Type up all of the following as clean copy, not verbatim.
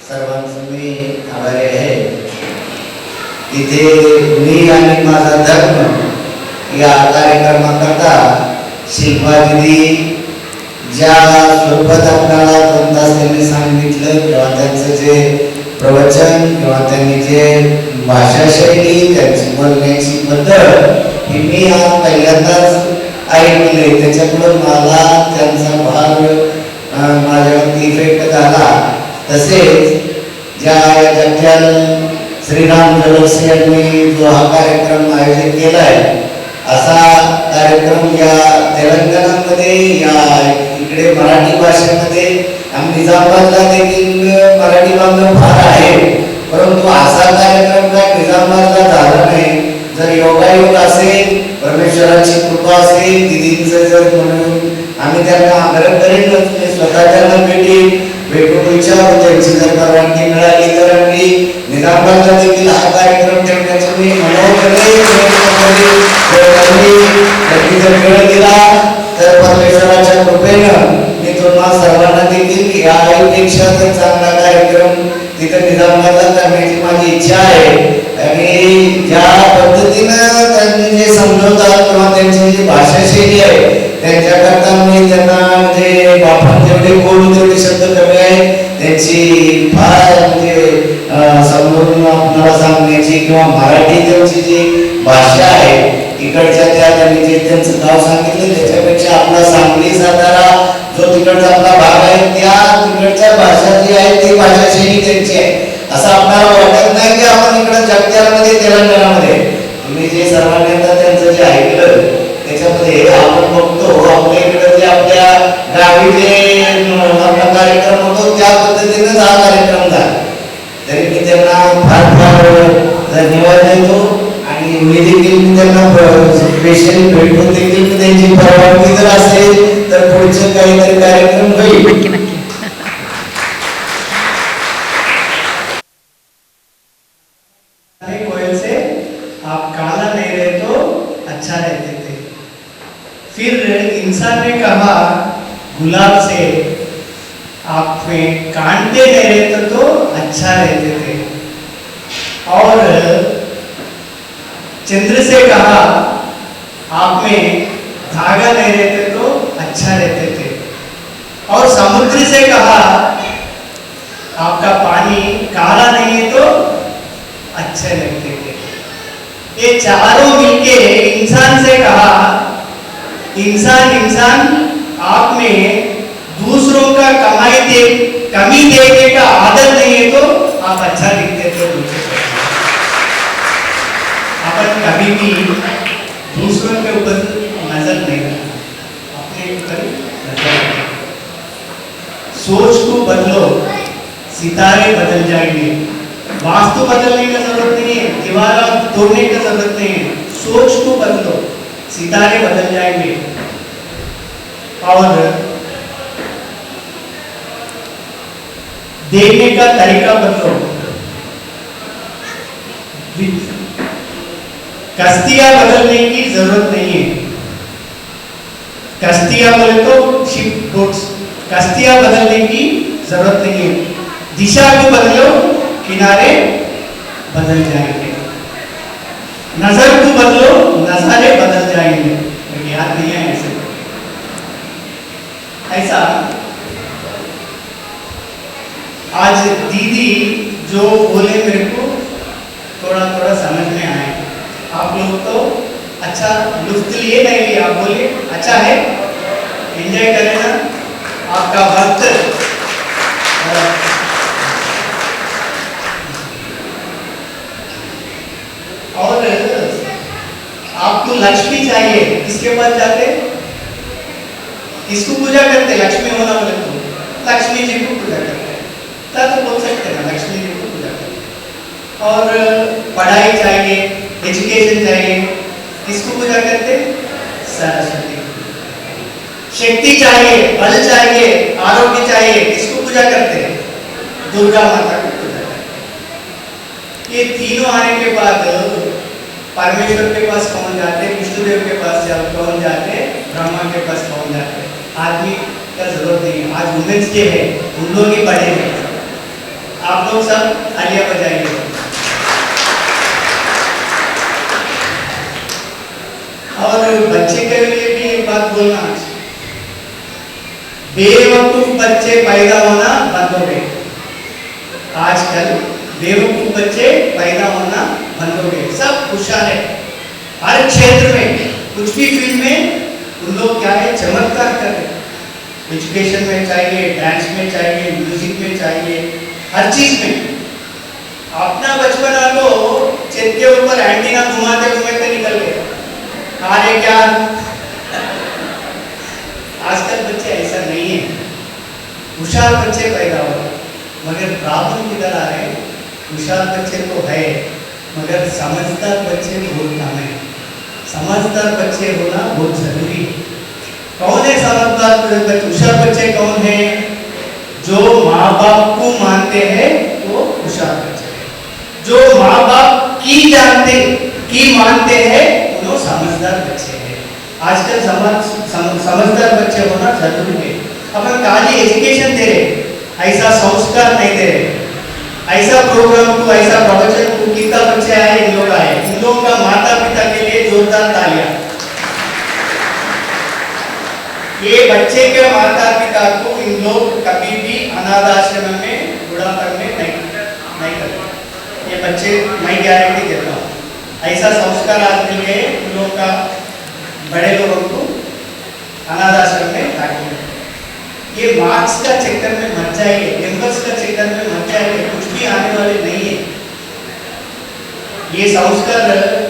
सर्वांचं मी आभारी आहे. इथे मी आणि माझा धर्म या कार्यक्रमाकरता शिल्पा दिदी ज्या स्वरूपात आपल्याला 2 तास त्यांनी सांगितलं किंवा त्यांचं जे प्रवचन किंवा त्यांनी जे भाषाशैली त्यांची बोलण्याची पद्धत ही मी आज पहिल्यांदाच ऐकले. त्याच्यामुळे मला त्यांचा फार माझ्यावरती इफेक्ट झाला. तसेच ज्या जगत्याल श्रीराम जलसे यांनी जो हा कार्यक्रम आयोजित केला आहे असा कार्यक्रम या तेलंगणामध्ये या इकडे मराठी भाषेमध्ये आम्ही निजामाबादला देखील मराठी बांधव फार आहे, परंतु असा कार्यक्रम काय निजामाबादला झाला नाही. जर योगायोग असेल, परमेश्वराची कृपा असेल, दिदींचं जर म्हणून आम्ही त्यांना आग्रह करेनच मी स्वतः त्यांना भेटून विचारू त्यांची जर परवानगी मिळाली तर आम्ही निजामाबादला देखील हा कार्यक्रम ठेवण्याचं मी जर वेळ दिला तर परमेश्वराच्या कृपेनं मी तुम्हा सर्वांना देखील यापेक्षा जर चांगला कार्यक्रम तिथं निजामाबादला करण्याची माझी इच्छा आहे. आणि ज्या पद्धतीनं त्यांनी जे समजवतात किंवा त्यांची जी भाषाशैली आहे त्यांच्याकरता मी त्यांना म्हणजे वापरून जेवढे बोलू तेवढे शब्द कमी आहे. त्यांची फार म्हणजे समोरून आपल्याला सांगण्याची किंवा मराठी त्यांची जी भाषा आहे इकडच्या त्यांनी जे त्यांचं नाव सांगितलं त्याच्यापेक्षा आपला सांगली सातारा जो तिकडचा आपला भाग आहे त्या तिकडच्या भाषा जी आहे ती भाषाशैली त्यांची आहे. असं आपल्याला वाटत नाही की आपण इकडे जगत्यामध्ये तेलंगणामध्ये तुम्ही जे सर्वांना त्यांचं जे ऐकलं त्याच्यामध्ये आपण बघतो आपल्या इकडे जे आपल्या गावी जे आपला कार्यक्रम होतो त्या पद्धतीनेच हा कार्यक्रम झाला. तरी मी त्यांना फार फार धन्यवाद देतो आणि मी देखील त्यांना स्पेशल भेटून देखील त्यांची परवानगी जर असेल तर पुढचे काहीतरी कार्यक्रम होईल. कोयल से आप काला नहीं रहे तो अच्छा रहते थे. फिर इंसान ने कहा गुलाब से आप में कांटे नहीं रहते तो अच्छा रहते थे. और चंद्र से कहा आप में धागा नहीं रहते तो अच्छा रहते थे. और समुद्र से कहा आपका पानी काला नहीं है तो अच्छे लगते थे. ये चारों मिलके इंसान से कहा इंसान आप में दूसरों का कमी देखने का आदत नहीं है तो आप अच्छा दिखते थे. दूसरे अपन कभी भी दूसरों के ऊपर नजर नहीं रखना, अपने ऊपर नजर रखना. सोच को बदलो, सितारे बदल जाएंगे. वास्तु बदलने का जरूरत नहीं है, दीवार तोड़ने का जरूरत नहीं है. सोच को बदलो, सितारे बदल जाएंगे. और देखने का तरीका बदलो. कश्तियां बदलने की जरूरत नहीं है. कश्तियां बोले तो शिप बोट्स, कश्तियां बदलने की जरूरत नहीं है. दिशा को बदलो, किनारे बदल जाएंगे. नजर को बदलो, नजारे बदल जाएंगे. याद नहीं है ऐसा आज दीदी जो बोले मेरे को थोड़ा समझ में आए. आप लोग तो अच्छा लुत्फ लिए नहीं लिया, आप बोले अच्छा है, एंजॉय करें ना. आपका वक्त और आपको लक्ष्मी चाहिए, किसके पास जाते, किसको पूजा करते? लक्ष्मी होना बोले तो लक्ष्मी जी को पूजा करते हैं. तो बोल सकते हैं ना लक्ष्मी जी को पूजा करते. और पढ़ाई चाहिए, एजुकेशन चाहिए, किसको पूजा करते? सरस्वती. शक्ति चाहिए, बल चाहिए, आरोग्य चाहिए, किसको पूजा करते? दुर्गा माता को पूजा करते. ये तीनों आने के बाद परमेश्वर के पास कौन जाते? विष्णुदेव के पास कौन जाते? ब्रह्मा के पास कौन जाते? आदमी का जरूरत नहीं है. आज वुमेन्स डे है, उन लोग ही पढ़े हैं. आप लोग सब तालियां बजाइए। और बच्चे के लिए भी एक बात बोलना, बेवकूफ बच्चे पैदा होना बंद हो गए। आजकल बेवकूफ बच्चे पैदा होना बंद हो गए, सब होशियार है। हर क्षेत्र में कुछ भी फील्ड में उन लोग क्या है, चमत्कार कर रहे हैं। एजुकेशन में चाहिए, डांस में चाहिए, म्यूजिक में चाहिए, हर चीज में। अपना बचपना तो छत के ऊपर एंटीना घुमाते घुमाते निकल गए। अरे क्या आजकल बच्चे ऐसा नहीं है, होशियार बच्चे पैदा हो रहे, मगर प्रॉब्लम किधर आ रहे हैं? होशियार बच्चे तो है मगर समझदार बच्चे बहुत कम है। समझदार बच्चे होना बहुत जरूरी है। कौन है समझदार बच्चे? होशियार बच्चे कौन है? जो माँ बाप को मानते हैं वो होशियार बच्चे हैं। जो माँ बाप की जानते की मानते हैं वो समझदार बच्चे हैं। आजकल समझदार बच्चे होना जरूरी है। अपन खाली एजुकेशन दे रहे, ऐसा संस्कार नहीं दे रहे। ऐसा प्रोग्राम को, ऐसा प्रवचन को कितना बच्चे आए, इन लोग आए। इन लोगों का माता पिता के लिए जोरदार तालियां। ये बच्चे के माता पिता को इन लोग कभी भी अनाथ आश्रम में बुढ़ापन में नहीं करते। ये बच्चे मैं गारंटी देता हूँ, ऐसा संस्कार आज मिल गए उन लोगों का। बड़े लोगों को अनाथ आश्रम में दाखिल, ये मार्क्स का चक्कर में मत जाइए, नंबर्स का चक्कर में मत जाइए, कुछ भी आने वाले नहीं है। ये संस्कार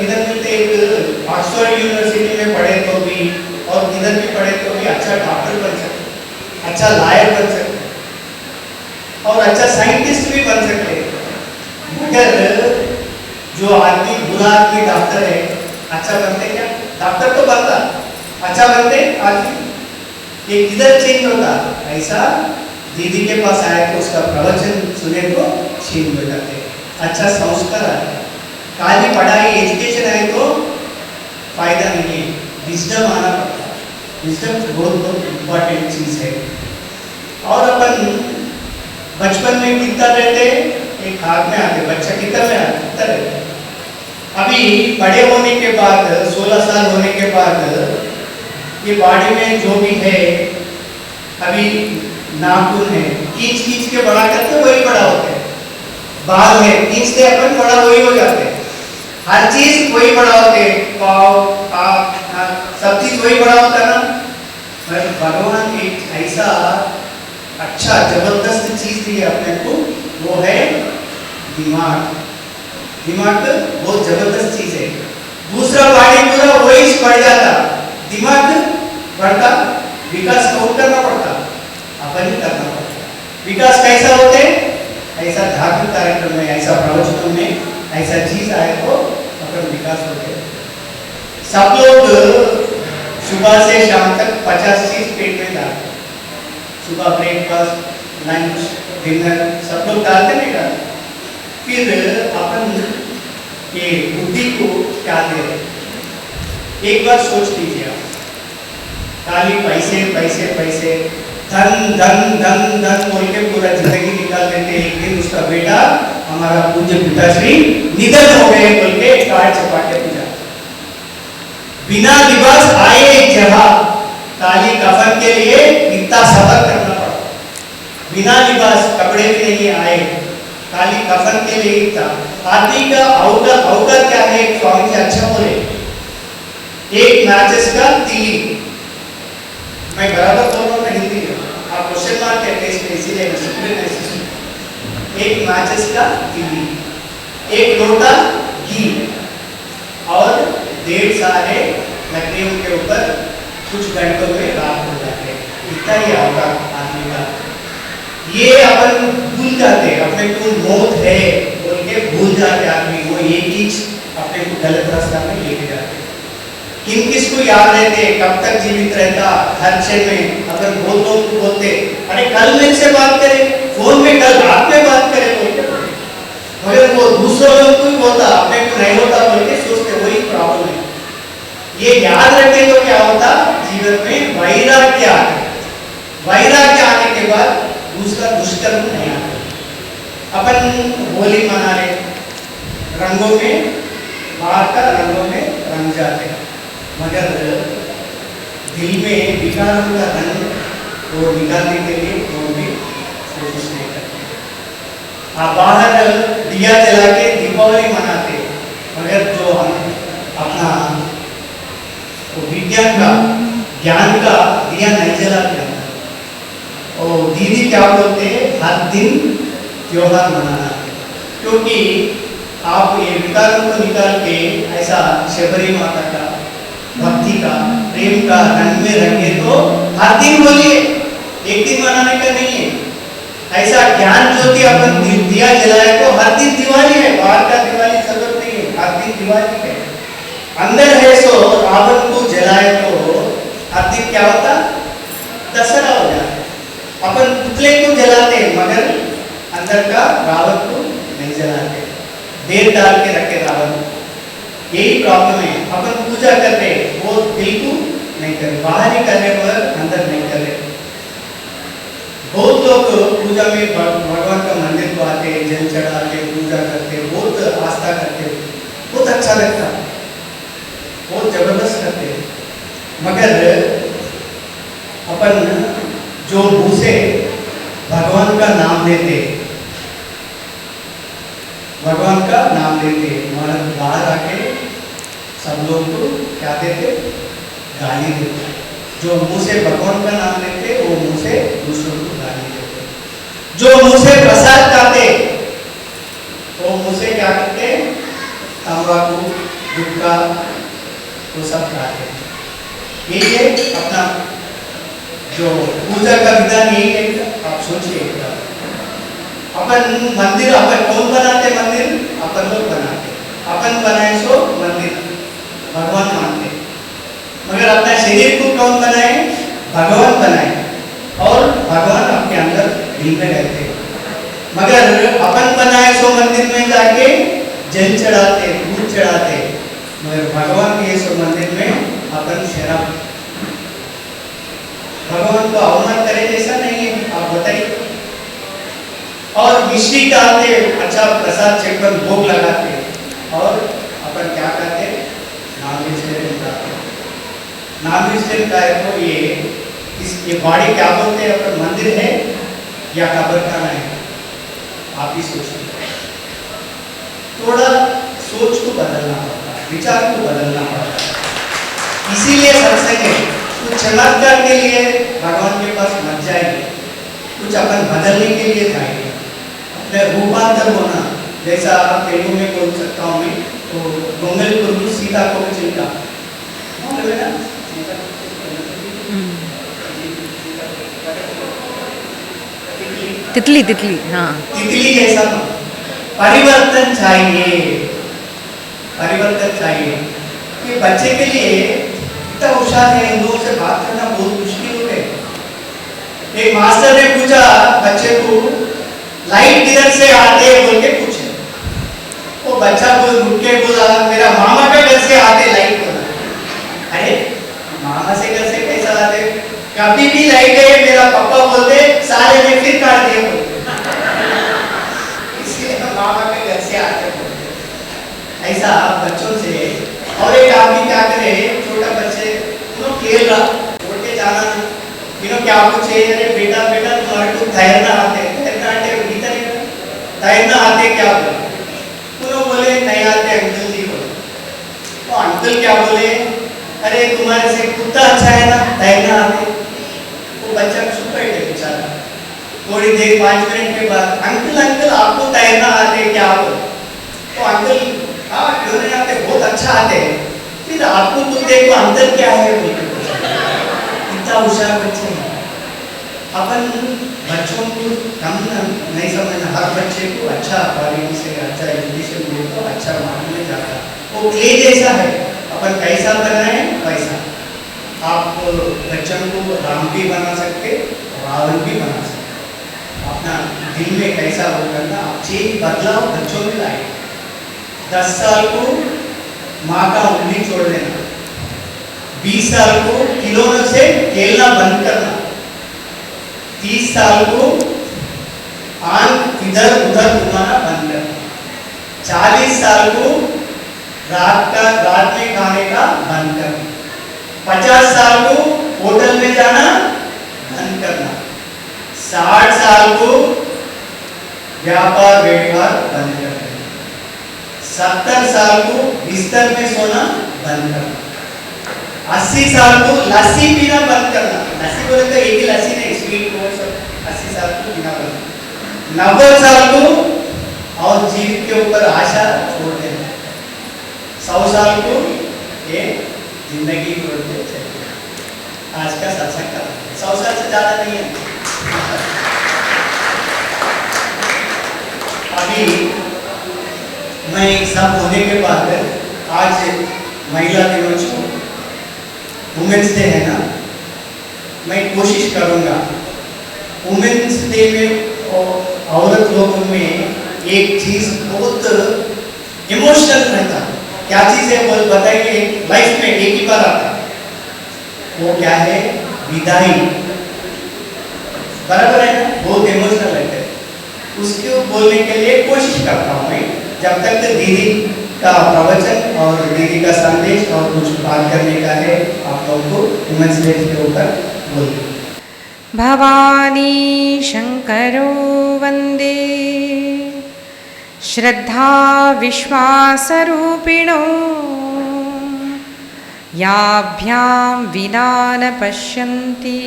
इधर मिलते, एक ऑक्सफोर्ड यूनिवर्सिटी में पढ़े तो भी और इधर भी पढ़े तो भी अच्छा डॉक्टर बन सकते, अच्छा लॉयर बन सकते और अच्छा साइंटिस्ट भी बन सकते। मगर जो आदमी बुरा आदमी डॉक्टर है, अच्छा बनते क्या? डॉक्टर तो बनता, अच्छा बनते आदमी। ये किधर चेंज होता? ऐसा दीदी के पास आए तो उसका प्रवचन सुने तो चेंज हो जाते, अच्छा संस्कार आते। खाली पढ़ाई एजुकेशन आए तो फायदा नहीं है, विजडम आना पड़ता। विजडम बहुत इम्पोर्टेंट चीज है। और अपन बचपन में कितना रहते, एक हाथ में आते, बच्चा कितना में आते, कितना रहते। अभी बड़े होने के बाद 16 साल होने के बाद ये बॉडी में जो भी है, अभी नाखून है, खींच खींच के बड़ा करते वही बड़ा होते हैं। बाल है, खींचते अपन बड़ा वही हो जाते हैं। हर चीज वही बड़ा होते हैं, पाव हाथ सब चीज वही बड़ा होता है ना। पर भगवान एक ऐसा अच्छा जबरदस्त चीज दी है अपने को, वो है दिमाग। दिमाग बहुत जबरदस्त चीज है। दूसरा बॉडी पूरा वही बढ़ जाता, दिमाग बढ़ता। विकास कौन करना पड़ता? अपन ही करना पड़ता। विकास कैसा होते? ऐसा धार्मिक कार्यक्रम में, ऐसा प्रवचनों में, ऐसा चीज आए तो अपन विकास होते। सब लोग सुबह से शाम तक 50 चीज पेट में डालते। सुबह ब्रेकफास्ट, लंच, डिनर सब लोग डालते नहीं डालते। फिर अपन ये बुद्धि को क्या दे रहे? एक बार सोच लीजिए आप, खाली पैसे पैसे पैसे, धन धन धन धन बोल के पूरा जिंदगी निकाल देते। एक दिन उसका बेटा हमारा पूज्य पिताश्री निधन हो गए बोल के कार्ड छपा के पूजा। बिना लिबास आए एक जगह, काली कफन के लिए इतना सफर करना पड़ा। बिना लिबास, कपड़े भी नहीं आए, काली कफन के लिए इतना। आदमी का अवतार क्या है? स्वामी जी अच्छा बोले, एक मैचेस का तीली। मैं बराबर बोल रहा हूँ हिंदी में, आप क्वेश्चन मार्क के टेस्ट में इसीलिए एक मैचेस का तीली, एक लोटा घी और 1.5 सारे लकड़ियों के ऊपर कुछ घंटों में रात हो जाते हैं। इतना ही अवतार आदमी का। ये अपन भूल जाते, अपने को मौत है बोल के भूल जाते आदमी। वो एक चीज अपने को गलत रास्ता में लेके जाते। किन किसको याद रहते, कब तक जीवित रहता, हर क्षण में। अगर बहुत लोग को बोलते अरे कल मेरे से बात करें, फोन में कल रात में बात करें बोलते, मगर वो दूसरों लोग को ही बोलता, अपने को नहीं होता बोल के सोचते। वही प्रॉब्लम है। ये याद रखे तो क्या होता? जीवन में वैराग्य आता। वैराग्य आने के बाद दूसरा दुष्कर्म नहीं आता। अपन होली मना रहे, रंगों में बाहर का रंगों में रंग जाते हैं, मगर दिल में विकारों का रंग वो निकालने के लिए वो भी कोशिश नहीं करते। आप बाहर दिया जला के दीपावली मनाते, मगर जो हम अपना विज्ञान का ज्ञान का दिया नहीं जलाते अंदर। और दीदी क्या बोलते हैं, हर दिन त्योहार मनाना, क्योंकि आप ये विकारों को निकाल के ऐसा शबरी माता का भक्ति का प्रेम का रंग में रंगे तो हर दिन बोलिए, एक दिन मनाने का नहीं है। ऐसा ज्ञान ज्योति अपन दिया जलाए तो हर दिन दिवाली है, बाहर का दिवाली जरूरत नहीं है, हर दिन दिवाली है। अंदर है सो रावण को जलाए तो हर दिन क्या होता, दशहरा हो जाता। अपन पुतले को जलाते मगर अंदर का रावण को नहीं जलाते, देर डाल के रखे रावण। यही प्रॉब्लम है, अपन पूजा करते वो बिल्कुल नहीं करे, बाहर ही करने पर अंदर नहीं करे। बहुत लोग पूजा में भगवान का मंदिर को आते, जल चढ़ाते, पूजा करते, बहुत आस्था करते, बहुत अच्छा लगता, बहुत जबरदस्त करते, मगर अपन जो मुंह से भगवान का नाम लेते, भगवान का नाम लेते, मगर बाहर आके सब लोग को क्या देते, गाली देते। जो मुंह से भगवान का नाम लेते वो मुंह से दूसरों को गाली देते। जो मुंह से प्रसाद खाते वो मुंह से क्या करते, तंबाकू गुटखा वो सब खाते। यही है अपना जो पूजा का विधान, यही है। आप सोचिए, अपन मंदिर अपन कौन बनाते, मंदिर अपन लोग बनाते, अपन बनाए सो मंदिर भगवान मानते, मगर अपना शरीर को कौन बनाए, भगवान बनाए, और भगवान आपके अंदर दिल में रहते। मगर अपन बनाए सो मंदिर में जाके जल चढ़ाते, दूध चढ़ाते, मगर भगवान के सो मंदिर में अपन शराब, भगवान को अवमान करे जैसा नहीं है, आप बताइए। और मिश्री डालते, अच्छा प्रसाद चढ़कर भोग लगाते, और अपन क्या करते, नॉन वेजिटेरियन खाते। नॉन वेजिटेरियन खाए तो ये बॉडी क्या बोलते हैं, अपन मंदिर है या कब्रखाना है, आप ही सोचिए। थोड़ा सोच को बदलना पड़ता है, विचार को बदलना पड़ता है। इसीलिए सत्संग है, कुछ चमत्कार के लिए भगवान के पास मत जाएंगे, कुछ अपन बदलने के लिए जाएंगे, अपने रूपांतर होना। जैसा तेलुगु में बोल सकता हूँ मैं, तो गोंगल कुर्दू सीता को चिंता, तितली तितली, हाँ तितली जैसा परिवर्तन चाहिए, परिवर्तन चाहिए। कि बच्चे के लिए इतना होशियार है, इन लोगों से बात करना बहुत मुश्किल है। एक मास्टर ने पूछा बच्चे को, लाइट किधर से आते बोल के पूछे, वो बच्चा उठ के बोला मेरा मामा के घर से आते लाइट बोला। अरे मामा से घर से कैसा आते, कभी भी लाइट गए मेरा पापा बोलते साले ने फिर काट दिया बोलते, इसलिए मामा के घर से आते बोलते। ऐसा बच्चों से। और एक आदमी क्या करे, छोटा बच्चे खेल रहा, उठ के जाना क्या पूछे, अरे बेटा बेटा तुम्हारे को तैरना आते, तैरना आते तैरना आते क्या बोले, बोले नहीं आते अंकल जी बोले। तो अंकल क्या बोले, अरे तुम्हारे से कुत्ता अच्छा है ना, तैरना आते। वो बच्चा चुप बैठे बेचारा, थोड़ी देर 5 मिनट के बाद अंकल अंकल आपको तैरना आते क्या बोले। तो अंकल हाँ क्यों नहीं आते, बहुत अच्छा आते हैं। फिर आपको खुद देखो अंदर क्या है, इतना होशियार बच्चे हैं। अपन बच्चों को कम नहीं समझना, हर बच्चे को अच्छा क्वालिटी से अच्छा एजुकेशन दे तो अच्छा मार्ग में जाता। वो क्ले जैसा है, अपन कैसा बनाए वैसा। आप बच्चों को राम भी बना सकते, रावण भी बना सकते। अपना दिल में कैसा हो करना, आप चेंज बदलाव बच्चों में लाए। 10 साल को माँ का उंगली छोड़ देना, 20 साल को खिलौनों से खेलना बंद करना, 30 साल को आंख इधर उधर 40 साल को रात में खाने का बंद करना, 50 साल को होटल में जाना बंद करना, 60 साल को व्यापार व्यवहार बंद करना, 70 साल को बिस्तर में सोना बंद करना, 80 साल को लस्सी पीना बंद करना। लस्सी बोले तो एक ही लस्सी नहीं, स्वीट कोर्स, 80 साल को पीना बंद, 90 साल को और जीवित के ऊपर आशा छोड़ देना, 100 साल को ये जिंदगी छोड़ते चलिए। आज का सत्संग का 100 साल से ज्यादा नहीं है। अभी मैं सब होने के बाद आज महिला दिनोत्सव वुमेन्स डे है ना, मैं कोशिश करूंगा वुमेन्स डे में औरत लोगों में एक चीज बहुत इमोशनल रहता है। क्या चीज है बोल बताइए, लाइफ में एक ही बार आता है, वो क्या है? विदाई। बराबर है ना, बहुत इमोशनल रहता है। उसको बोलने के लिए कोशिश करता हूँ मैं, जब तक दीदी का प्रवचन और दीदी का संदेश और कुछ बात करने का है आप लोगों को वुमेन्स डे के ऊपर बोलिए। भवानी शंकरो वंदे श्रद्धा विश्वासरूपिणो याभ्यां विना न पश्यन्ति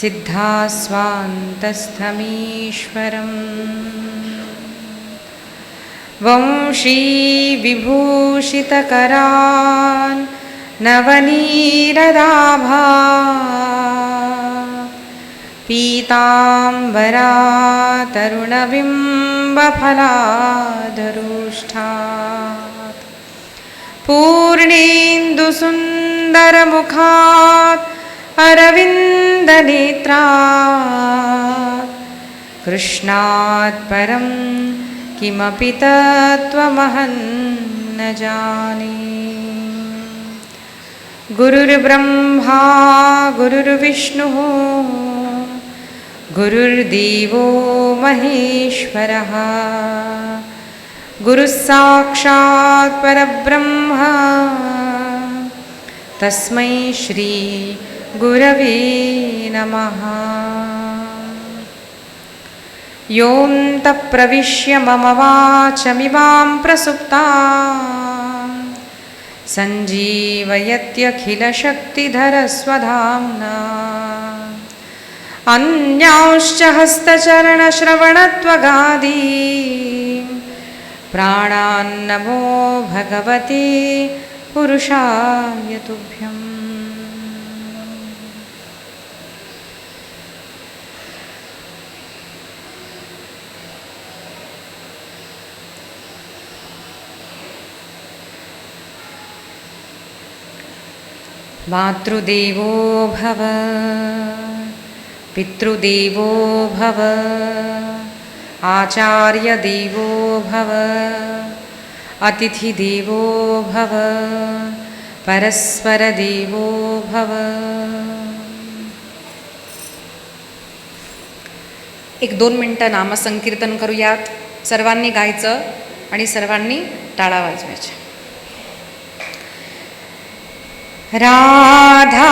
सिद्धा स्वान्तस्थमीश्वरम् वंशी विभूषितकरान् नवनीरदाभा पीताम्बरा तरुणबिम्बफलाधरुष्ठात् पूर्णेन्दुसुन्दरमुखात् अरविन्दनेत्रात् कृष्णात् परं किमपि तत्त्वमहं न जाने। गुरुर्ब्रह्मा गुरुर्विष्णुः गुरुर्देवो महेश्वरः गुरुः साक्षात् परब्रह्म तस्मै श्री गुरवे नमः। योऽन्तः प्रविश्य मम वाचमिमां प्रसुप्तां सञ्जीवयत्यखिलशक्तिधरस्वधाम्ना अन्यांश्च हस्तचरणश्रवणत्वगादि प्राणान्नमो भगवते पुरुषाय तुभ्यम्। मातृदेवो भव पितृदेवो भव आचार्यदेवो भव अतिथिदेवो भव परस्परदेवो भव। एक 2 मिनटं नामसंकीर्तन करूयात, सर्वांनी गायचं आणि सर्वांनी टाळा वाजवायच्या। राधा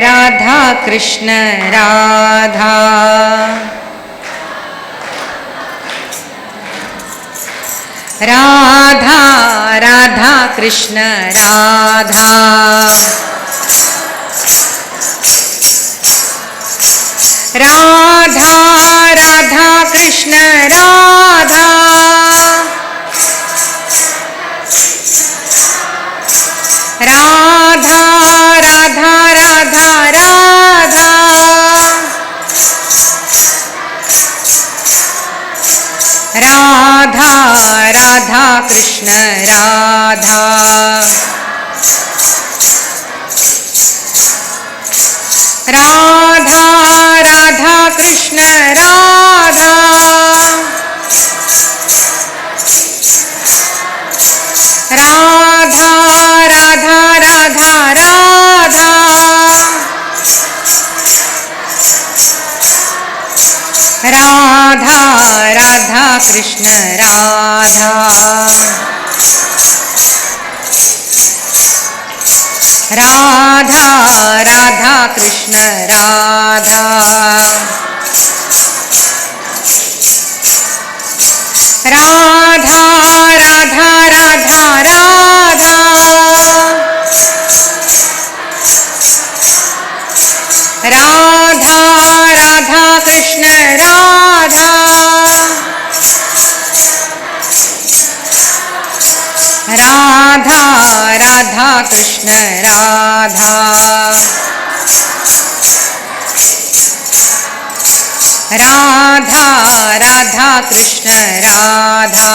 राधा कृष्ण राधा राधा राधा कृष्ण राधा राधा राधा कृष्ण राधा राधा राधा राधा राधा राधा राधा कृष्ण राधा राधा राधा कृष्ण राधा राधा राधा राधा राधा राधा राधा कृष्ण राधा राधा राधा कृष्ण राधा राधा राधा राधा राधा राधा राधा कृष्ण राधा राधा राधा कृष्ण राधा राधा राधा कृष्ण राधा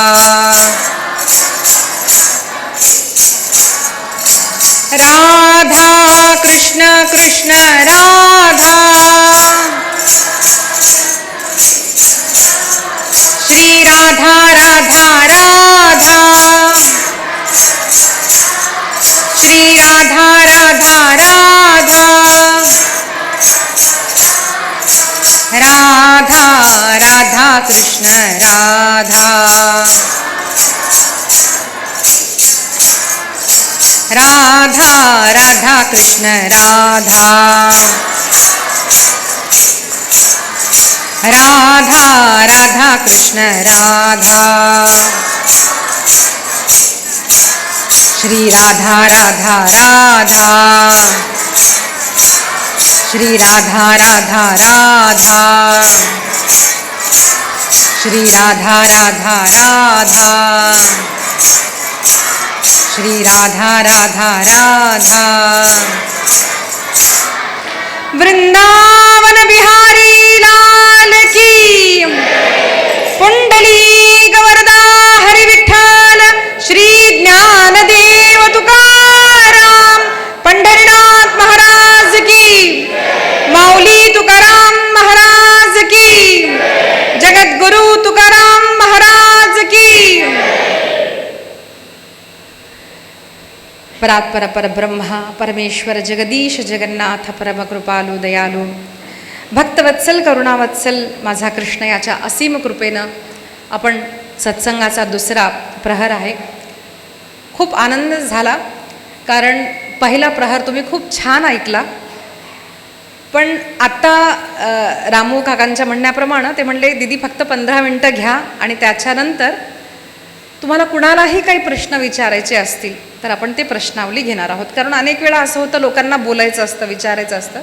राधा कृष्ण कृष्ण राधा श्री राधा राधा राधा श्री राधा राधा राधा राधा राधा कृष्ण राधा राधा राधा कृष्ण राधा राधा राधा कृष्ण राधा श्री राधा राधा राधा श्री राधा राधा राधा श्री राधा राधा राधा श्री राधा राधा राधा वृंदावन बिहारी लाल की पुंडलीक वरदा हरि विठ्ठल श्री ज्ञानदेव तुकाराम पंढरीनाथ महाराज की माऊली तुकाराम महाराज की जगद्गुरु तुकाराम महाराज की परात्पर परब्रह्मा परमेश्वर जगदीश जगन्नाथ परम कृपालू दयालू भक्तवत्सल करुणावत्सल माझा कृष्ण याच्या असीम कृपेनं आपण सत्संगाचा दुसरा प्रहर आहे. खूप आनंद झाला कारण पहिला प्रहर तुम्ही खूप छान ऐकला. पण आत्ता रामू काकांच्या म्हणण्याप्रमाणे ते म्हणले दीदी फक्त 15 मिनटं घ्या आणि त्याच्यानंतर तुम्हाला कुणालाही काही प्रश्न विचारायचे असतील तर आपण ते प्रश्नावली घेणार आहोत. कारण अनेक वेळा असं होतं लोकांना बोलायचं असतं विचारायचं असतं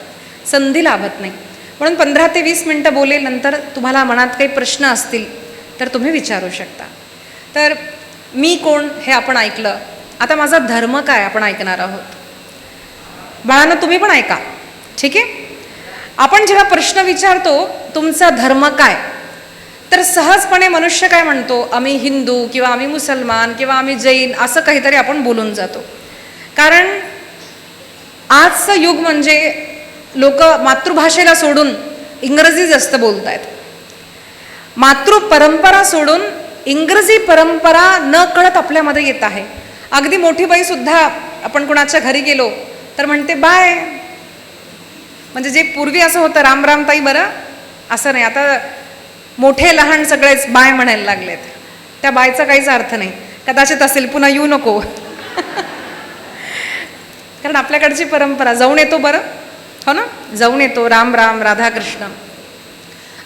संधी लाभत नाही. म्हणून 15 ते 20 मिनटं बोलेल. नंतर तुम्हाला मनात काही प्रश्न असतील तर तुम्ही विचारू शकता. तर मी कोण हे आपण ऐकलं. आता माझा धर्म काय आपण ऐकणार आहोत. बाळांनो तुम्ही पण ऐका ठीक आहे. आपण जेव्हा प्रश्न विचारतो तुमचा धर्म काय तर सहजपणे मनुष्य काय म्हणतो आम्ही हिंदू किंवा आम्ही मुसलमान किंवा आम्ही जैन असं काहीतरी आपण बोलून जातो. कारण आजचं युग म्हणजे लोक मातृभाषेला सोडून इंग्रजी जास्त बोलत आहेत. मातृपरंपरा सोडून इंग्रजी परंपरा न कळत आपल्यामध्ये येत आहे. अगदी मोठी बाई सुद्धा आपण कुणाच्या घरी गेलो तर म्हणते बाय. म्हणजे जे पूर्वी असं होतं राम राम ताई बरं असं नाही. आता मोठे लहान सगळेच बाय म्हणायला लागलेत. त्या बायचा काहीच अर्थ नाही. कदाचित असेल पुन्हा येऊ नको कारण आपल्याकडची परंपरा जाऊन येतो बरं हो ना जाऊन येतो राम राम राधाकृष्ण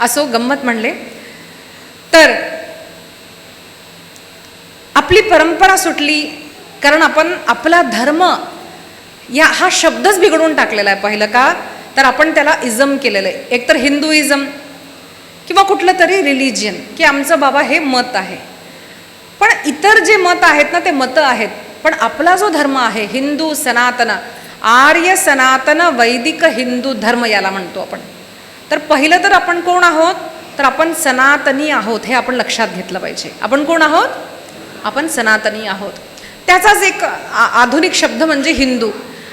असो गंमत म्हणले. तर आपली परंपरा सुटली कारण आपण आपला धर्म या हा शब्दच बिघडून टाकलेला आहे. पहिलं का तर आपण त्याला इझम केलेलं आहे. एकतर हिंदुइझम किंवा कुठलं तरी रिलिजियन की आमचं बाबा हे मत आहे. पण इतर जे मत आहेत ना ते मतं आहेत. पण आपला जो धर्म आहे हिंदू सनातन आर्य सनातन वैदिक हिंदू धर्म याला म्हणतो आपण. तर पहिलं तर आपण कोण आहोत तर आपण सनातनी आहोत हे आपण लक्षात घेतलं पाहिजे. आपण कोण आहोत आपण सनातनी आहोत. त्याचाच एक आधुनिक शब्द म्हणजे हिंदू.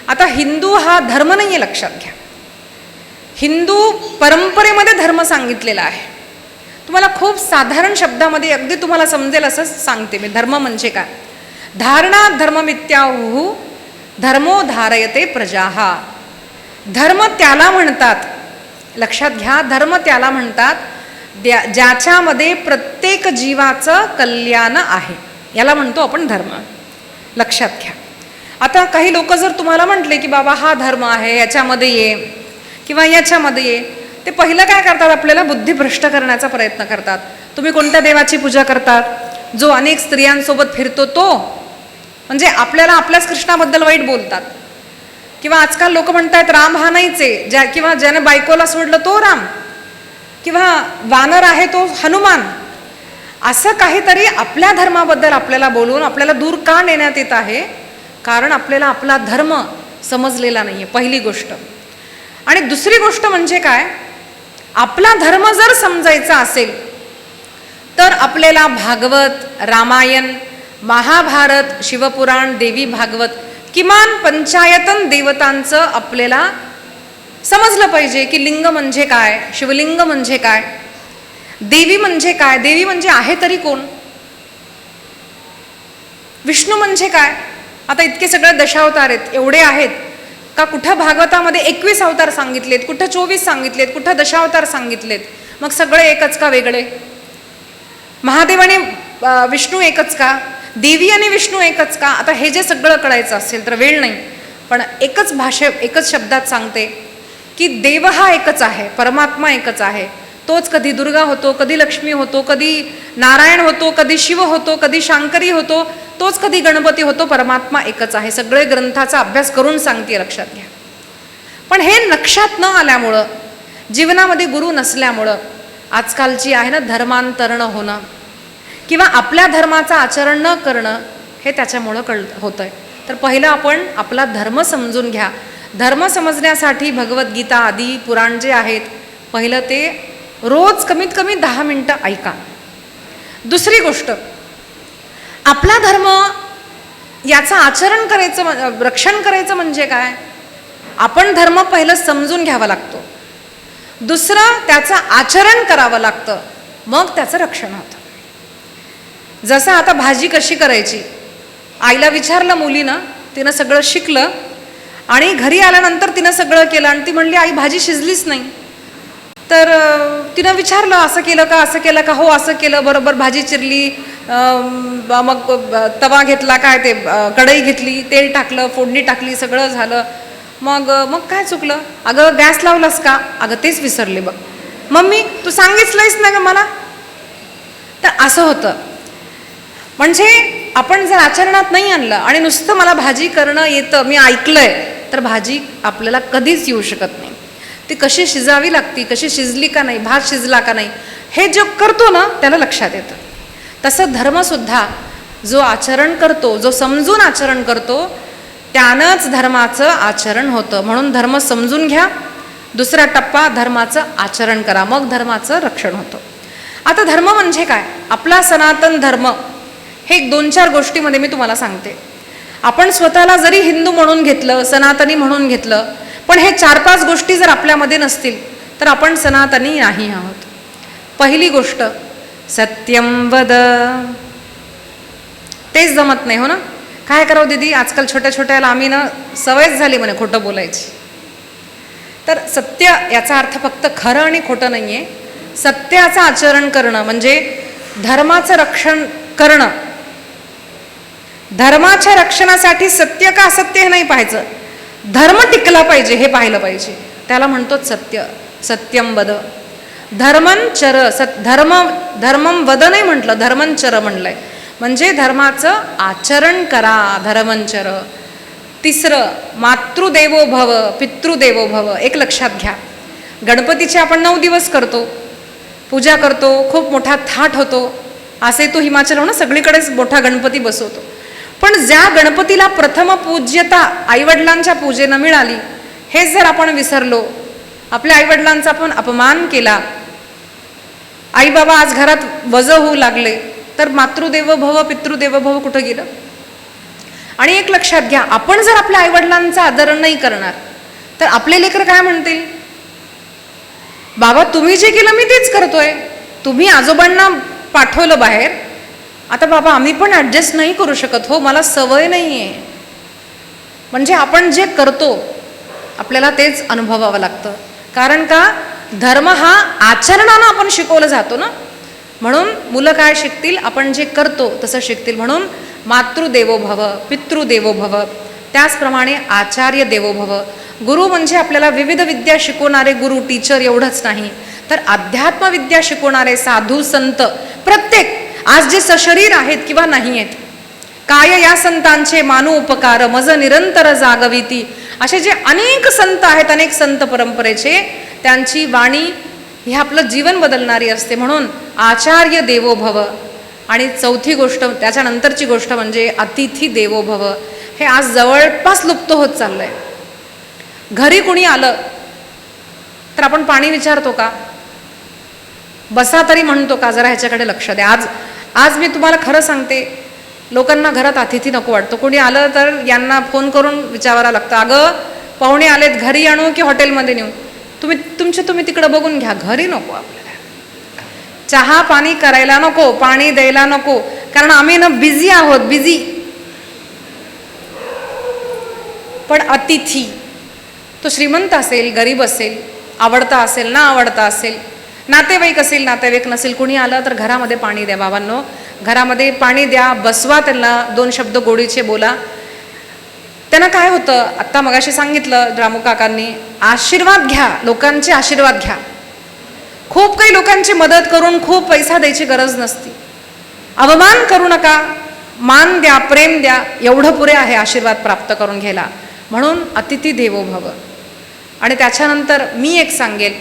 आता हिंदू हा धर्म नाही आहे लक्षात घ्या. हिंदू परंपरेमध्ये धर्म सांगितलेला आहे. तुम्हाला खूप साधारण शब्दामध्ये अगदी तुम्हाला समजेल असं सांगते मी. धर्म म्हणजे काय. धारणा धर्ममित्याहु धर्मो धारयते प्रजाहा. धर्म त्याला म्हणतात लक्षात घ्या. धर्म त्याला म्हणतात ज्याच्यामध्ये प्रत्येक जीवाचं कल्याण आहे, याला म्हणतो आपण धर्म. लक्षात घ्या. आता काही लोक जर तुम्हाला म्हटले की बाबा हा धर्म आहे, याच्यामध्ये ये किंवा याच्यामध्ये ये, ते पहिलं काय करतात, आपल्याला बुद्धिभ्रष्ट करण्याचा प्रयत्न करतात. तुम्ही कोणत्या देवाची पूजा करतात? जो अनेक स्त्रियांसोबत फिरतो तो, म्हणजे आपल्याला आपल्याच कृष्णाबद्दल वाईट बोलतात. किंवा आजकाल लोक म्हणतात राम हा नाहीच आहे, किंवा ज्याने बायकोला सोडलं तो राम, किंवा वानर आहे तो हनुमान. असं काहीतरी आपल्या धर्माबद्दल आपल्याला बोलून आपल्याला दूर का नेण्यात येत आहे? कारण आपल्याला आपला धर्म समजलेला नाही आहे, पहिली गोष्ट. आणि दुसरी गोष्ट म्हणजे काय, आपला धर्म जर समजायचा असेल तर आपल्याला भागवत, रामायण, महाभारत, शिवपुराण, देवी भागवत, किमान पंचायतन देवतांचं आपल्याला समजलं पाहिजे की लिंग म्हणजे काय, शिवलिंग म्हणजे काय, देवी म्हणजे काय. देवी म्हणजे आहे तरी कोण? विष्णू म्हणजे काय? आता इतके सगळे दशावतार आहेत, एवढे आहेत का? कुठं भागवतामध्ये 21 अवतार सांगितलेत, कुठं 24 सांगितलेत, कुठं दशावतार सांगितलेत. मग सगळे एकच का वेगळे? महादेव आणि विष्णू एकच का? देवी आणि विष्णू एकच का? आता हे जे सगळं कळायचं असेल तर वेळ नाही, पण एकच शब्दात सांगते की देव हा एकच आहे, परमात्मा एकच आहे. तोच कधी दुर्गा होतो, कधी लक्ष्मी होतो, कधी नारायण होतो, कधी शिव होतो, कधी शांकरी होतो, तोच कधी गणपती होतो. परमात्मा एकच आहे. सगळे ग्रंथाचा अभ्यास करून सांगते, लक्षात घ्या. पण हे लक्षात न आल्यामुळं, जीवनामध्ये गुरु नसल्यामुळं आजकालची आहे ना धर्मांतरण होणं किंवा आपल्या धर्माचं आचरण न करणं, हे त्याच्यामुळं होतंय. तर पहिलं आपण आपला धर्म समजून घ्या. धर्म समजण्यासाठी भगवद्गीता आदी पुराण जे आहेत, पहिलं ते रोज कमीत कमी 10 मिनिटं ऐका. दुसरी गोष्ट, आपला धर्म याचं आचरण करायचं, रक्षण करायचं म्हणजे काय? आपण धर्म पहिलं समजून घ्यावा लागतो, दुसरं त्याचं आचरण करावं लागतं, मग त्याचं रक्षण होतं. जसं आता भाजी कशी करायची, आईला विचारलं मुलीनं, तिनं सगळं शिकलं आणि घरी आल्यानंतर तिनं सगळं केलं आणि ती म्हणली आई भाजी शिजलीच नाही. तर तिनं विचारलं असं केलं का, असं केलं का? हो असं केलं. बरोबर भाजी चिरली, मग तवा घेतला, काय ते कढई घेतली, तेल टाकलं, फोडणी टाकली, सगळं झालं. मग काय चुकलं? अगं गॅस लावलास का? अगं तेच विसरले बघ. मम्मी तू सांगितलंयस ना ग मला. तर असं होतं. म्हणजे आपण जर आचरणात नाही आणलं आणि नुसतं मला भाजी करणं येतं, मी ऐकलंय, तर भाजी आपल्याला कधीच येऊ शकत नाही. ती कशी शिजावी लागती, कशी शिजली का नाही, भात शिजला का नाही, हे जो करतो ना त्याला लक्षात येतं. तसं धर्मसुद्धा जो आचरण करतो, जो समजून आचरण करतो, त्यानंच धर्माचं आचरण होतं. म्हणून धर्म समजून घ्या. दुसरा टप्पा, धर्माचं आचरण करा, मग धर्माचं रक्षण होतं. आता धर्म म्हणजे काय? आपला सनातन धर्म हे 2-4 गोष्टीमध्ये मी तुम्हाला सांगते. आपण स्वतःला जरी हिंदू म्हणून घेतलं, सनातनी म्हणून घेतलं, पण हे 4-5 गोष्टी जर आपल्यामध्ये नसतील तर आपण सनातनी नाही आहोत. पहिली गोष्ट, सत्यम वद. तेच जमत नाही, हो ना? काय करावं दीदी, आजकाल छोट्या छोट्याला आम्ही ना सवयच झाली म्हणे खोटं बोलायची. तर सत्य याचा अर्थ फक्त खरं आणि खोटं नाही आहे. सत्याचं आचरण करणं म्हणजे धर्माचं रक्षण करणं. धर्माच्या रक्षणासाठी सत्य का असत्य हे नाही पाहायचं, धर्म टिकला पाहिजे हे पाहिलं पाहिजे. त्याला म्हणतो सत्य. सत्यम वद. धर्मंचर. धर्मम वद नाही म्हटलं, धर्मंचर म्हणलंय. म्हणजे धर्माचं आचरण करा, धर्मंचर. तिसरं, मातृदेवो भव, पितृदेवो भव. एक लक्षात घ्या, गणपतीचे आपण 9 दिवस करतो, पूजा करतो, खूप मोठा थाट होतो. असे तो हिमाचल हो ना, सगळीकडेच मोठा गणपती बसवतो. पण ज्या गणपतीला प्रथम पूज्यता आईवडिलांच्या पूजेनं मिळाली, हेच जर आपण विसरलो, आपल्या आईवडिलांचा आपण अपमान केला, आई बाबा आज घरात वज होऊ लागले, तर मातृदेव भव पितृदेव भव कुठं गेलं? आणि एक लक्षात घ्या, आपण जर आपल्या आईवडिलांचा आदर नाही करणार तर आपले लेकर काय म्हणतील? बाबा तुम्ही जे केलं मी तेच करतोय, तुम्ही आजोबांना पाठवलं बाहेर, आता बाबा आम्ही पण ॲडजस्ट नाही करू शकत, हो मला सवय नाही आहे. म्हणजे आपण जे करतो आपल्याला तेच अनुभवावं लागतं. कारण का? धर्म हा आचरणानं आपण शिकवलं जातो ना, म्हणून मुलं काय शिकतील, आपण जे करतो तसं शिकतील. म्हणून मातृदेवो भव, पितृदेवो भव, त्याचप्रमाणे आचार्य देवो भव. गुरु म्हणजे आपल्याला विविध विद्या शिकवणारे गुरु, टीचर एवढंच नाही, तर अध्यात्म विद्या शिकवणारे साधू संत प्रत्येक, आज जे सशरीर आहेत किंवा नाही आहेत, काय या संतांचे मानू उपकार, मज निरंतर जागविती, असे जे अनेक संत आहेत, अनेक संत परंपरेचे, त्यांची वाणी ही आपलं जीवन बदलणारी असते. म्हणून आचार्य देवो भव. आणि चौथी गोष्ट, त्याच्यानंतरची गोष्ट म्हणजे अतिथी देवो भव. हे आज जवळपास लुप्त होत चाललंय. घरी कुणी आलं तर आपण पाणी विचारतो का, बसा तरी म्हणतो का, जरा ह्याच्याकडे लक्ष द्या. आज मी तुम्हाला खरं सांगते, लोकांना घरात अतिथी नको वाटतो. कोणी आलं तर यांना फोन करून विचारावं लागतं, अगं पाहुणे आलेत, घरी आणू की हॉटेलमध्ये नेऊ, तुम्ही तिकडं बघून घ्या, घरी नको आपल्याला. चहा पाणी करायला नको, पाणी द्यायला नको, कारण आम्ही ना बिझी आहोत, बिझी. पण अतिथी, तो श्रीमंत असेल, गरीब असेल, आवडता असेल, ना आवडता असेल, नातेवाईक असेल, नातेवाईक नसेल, कुणी आलं तर घरामध्ये पाणी द्या. बाबांनो, घरामध्ये पाणी द्या, बसवा, त्यांना 2 शब्द गोडीचे बोला. त्यांना काय होतं, आत्ता मगाशी सांगितलं रामू काकांनी, आशीर्वाद घ्या, लोकांचे आशीर्वाद घ्या. खूप काही लोकांची मदत करून खूप पैसा द्यायची गरज नसती. अवमान करू नका, मान द्या, प्रेम द्या, एवढं पुरे आहे आशीर्वाद प्राप्त करून घ्यायला. म्हणून अतिथी देवो भव. आणि त्याच्यानंतर मी एक सांगेल,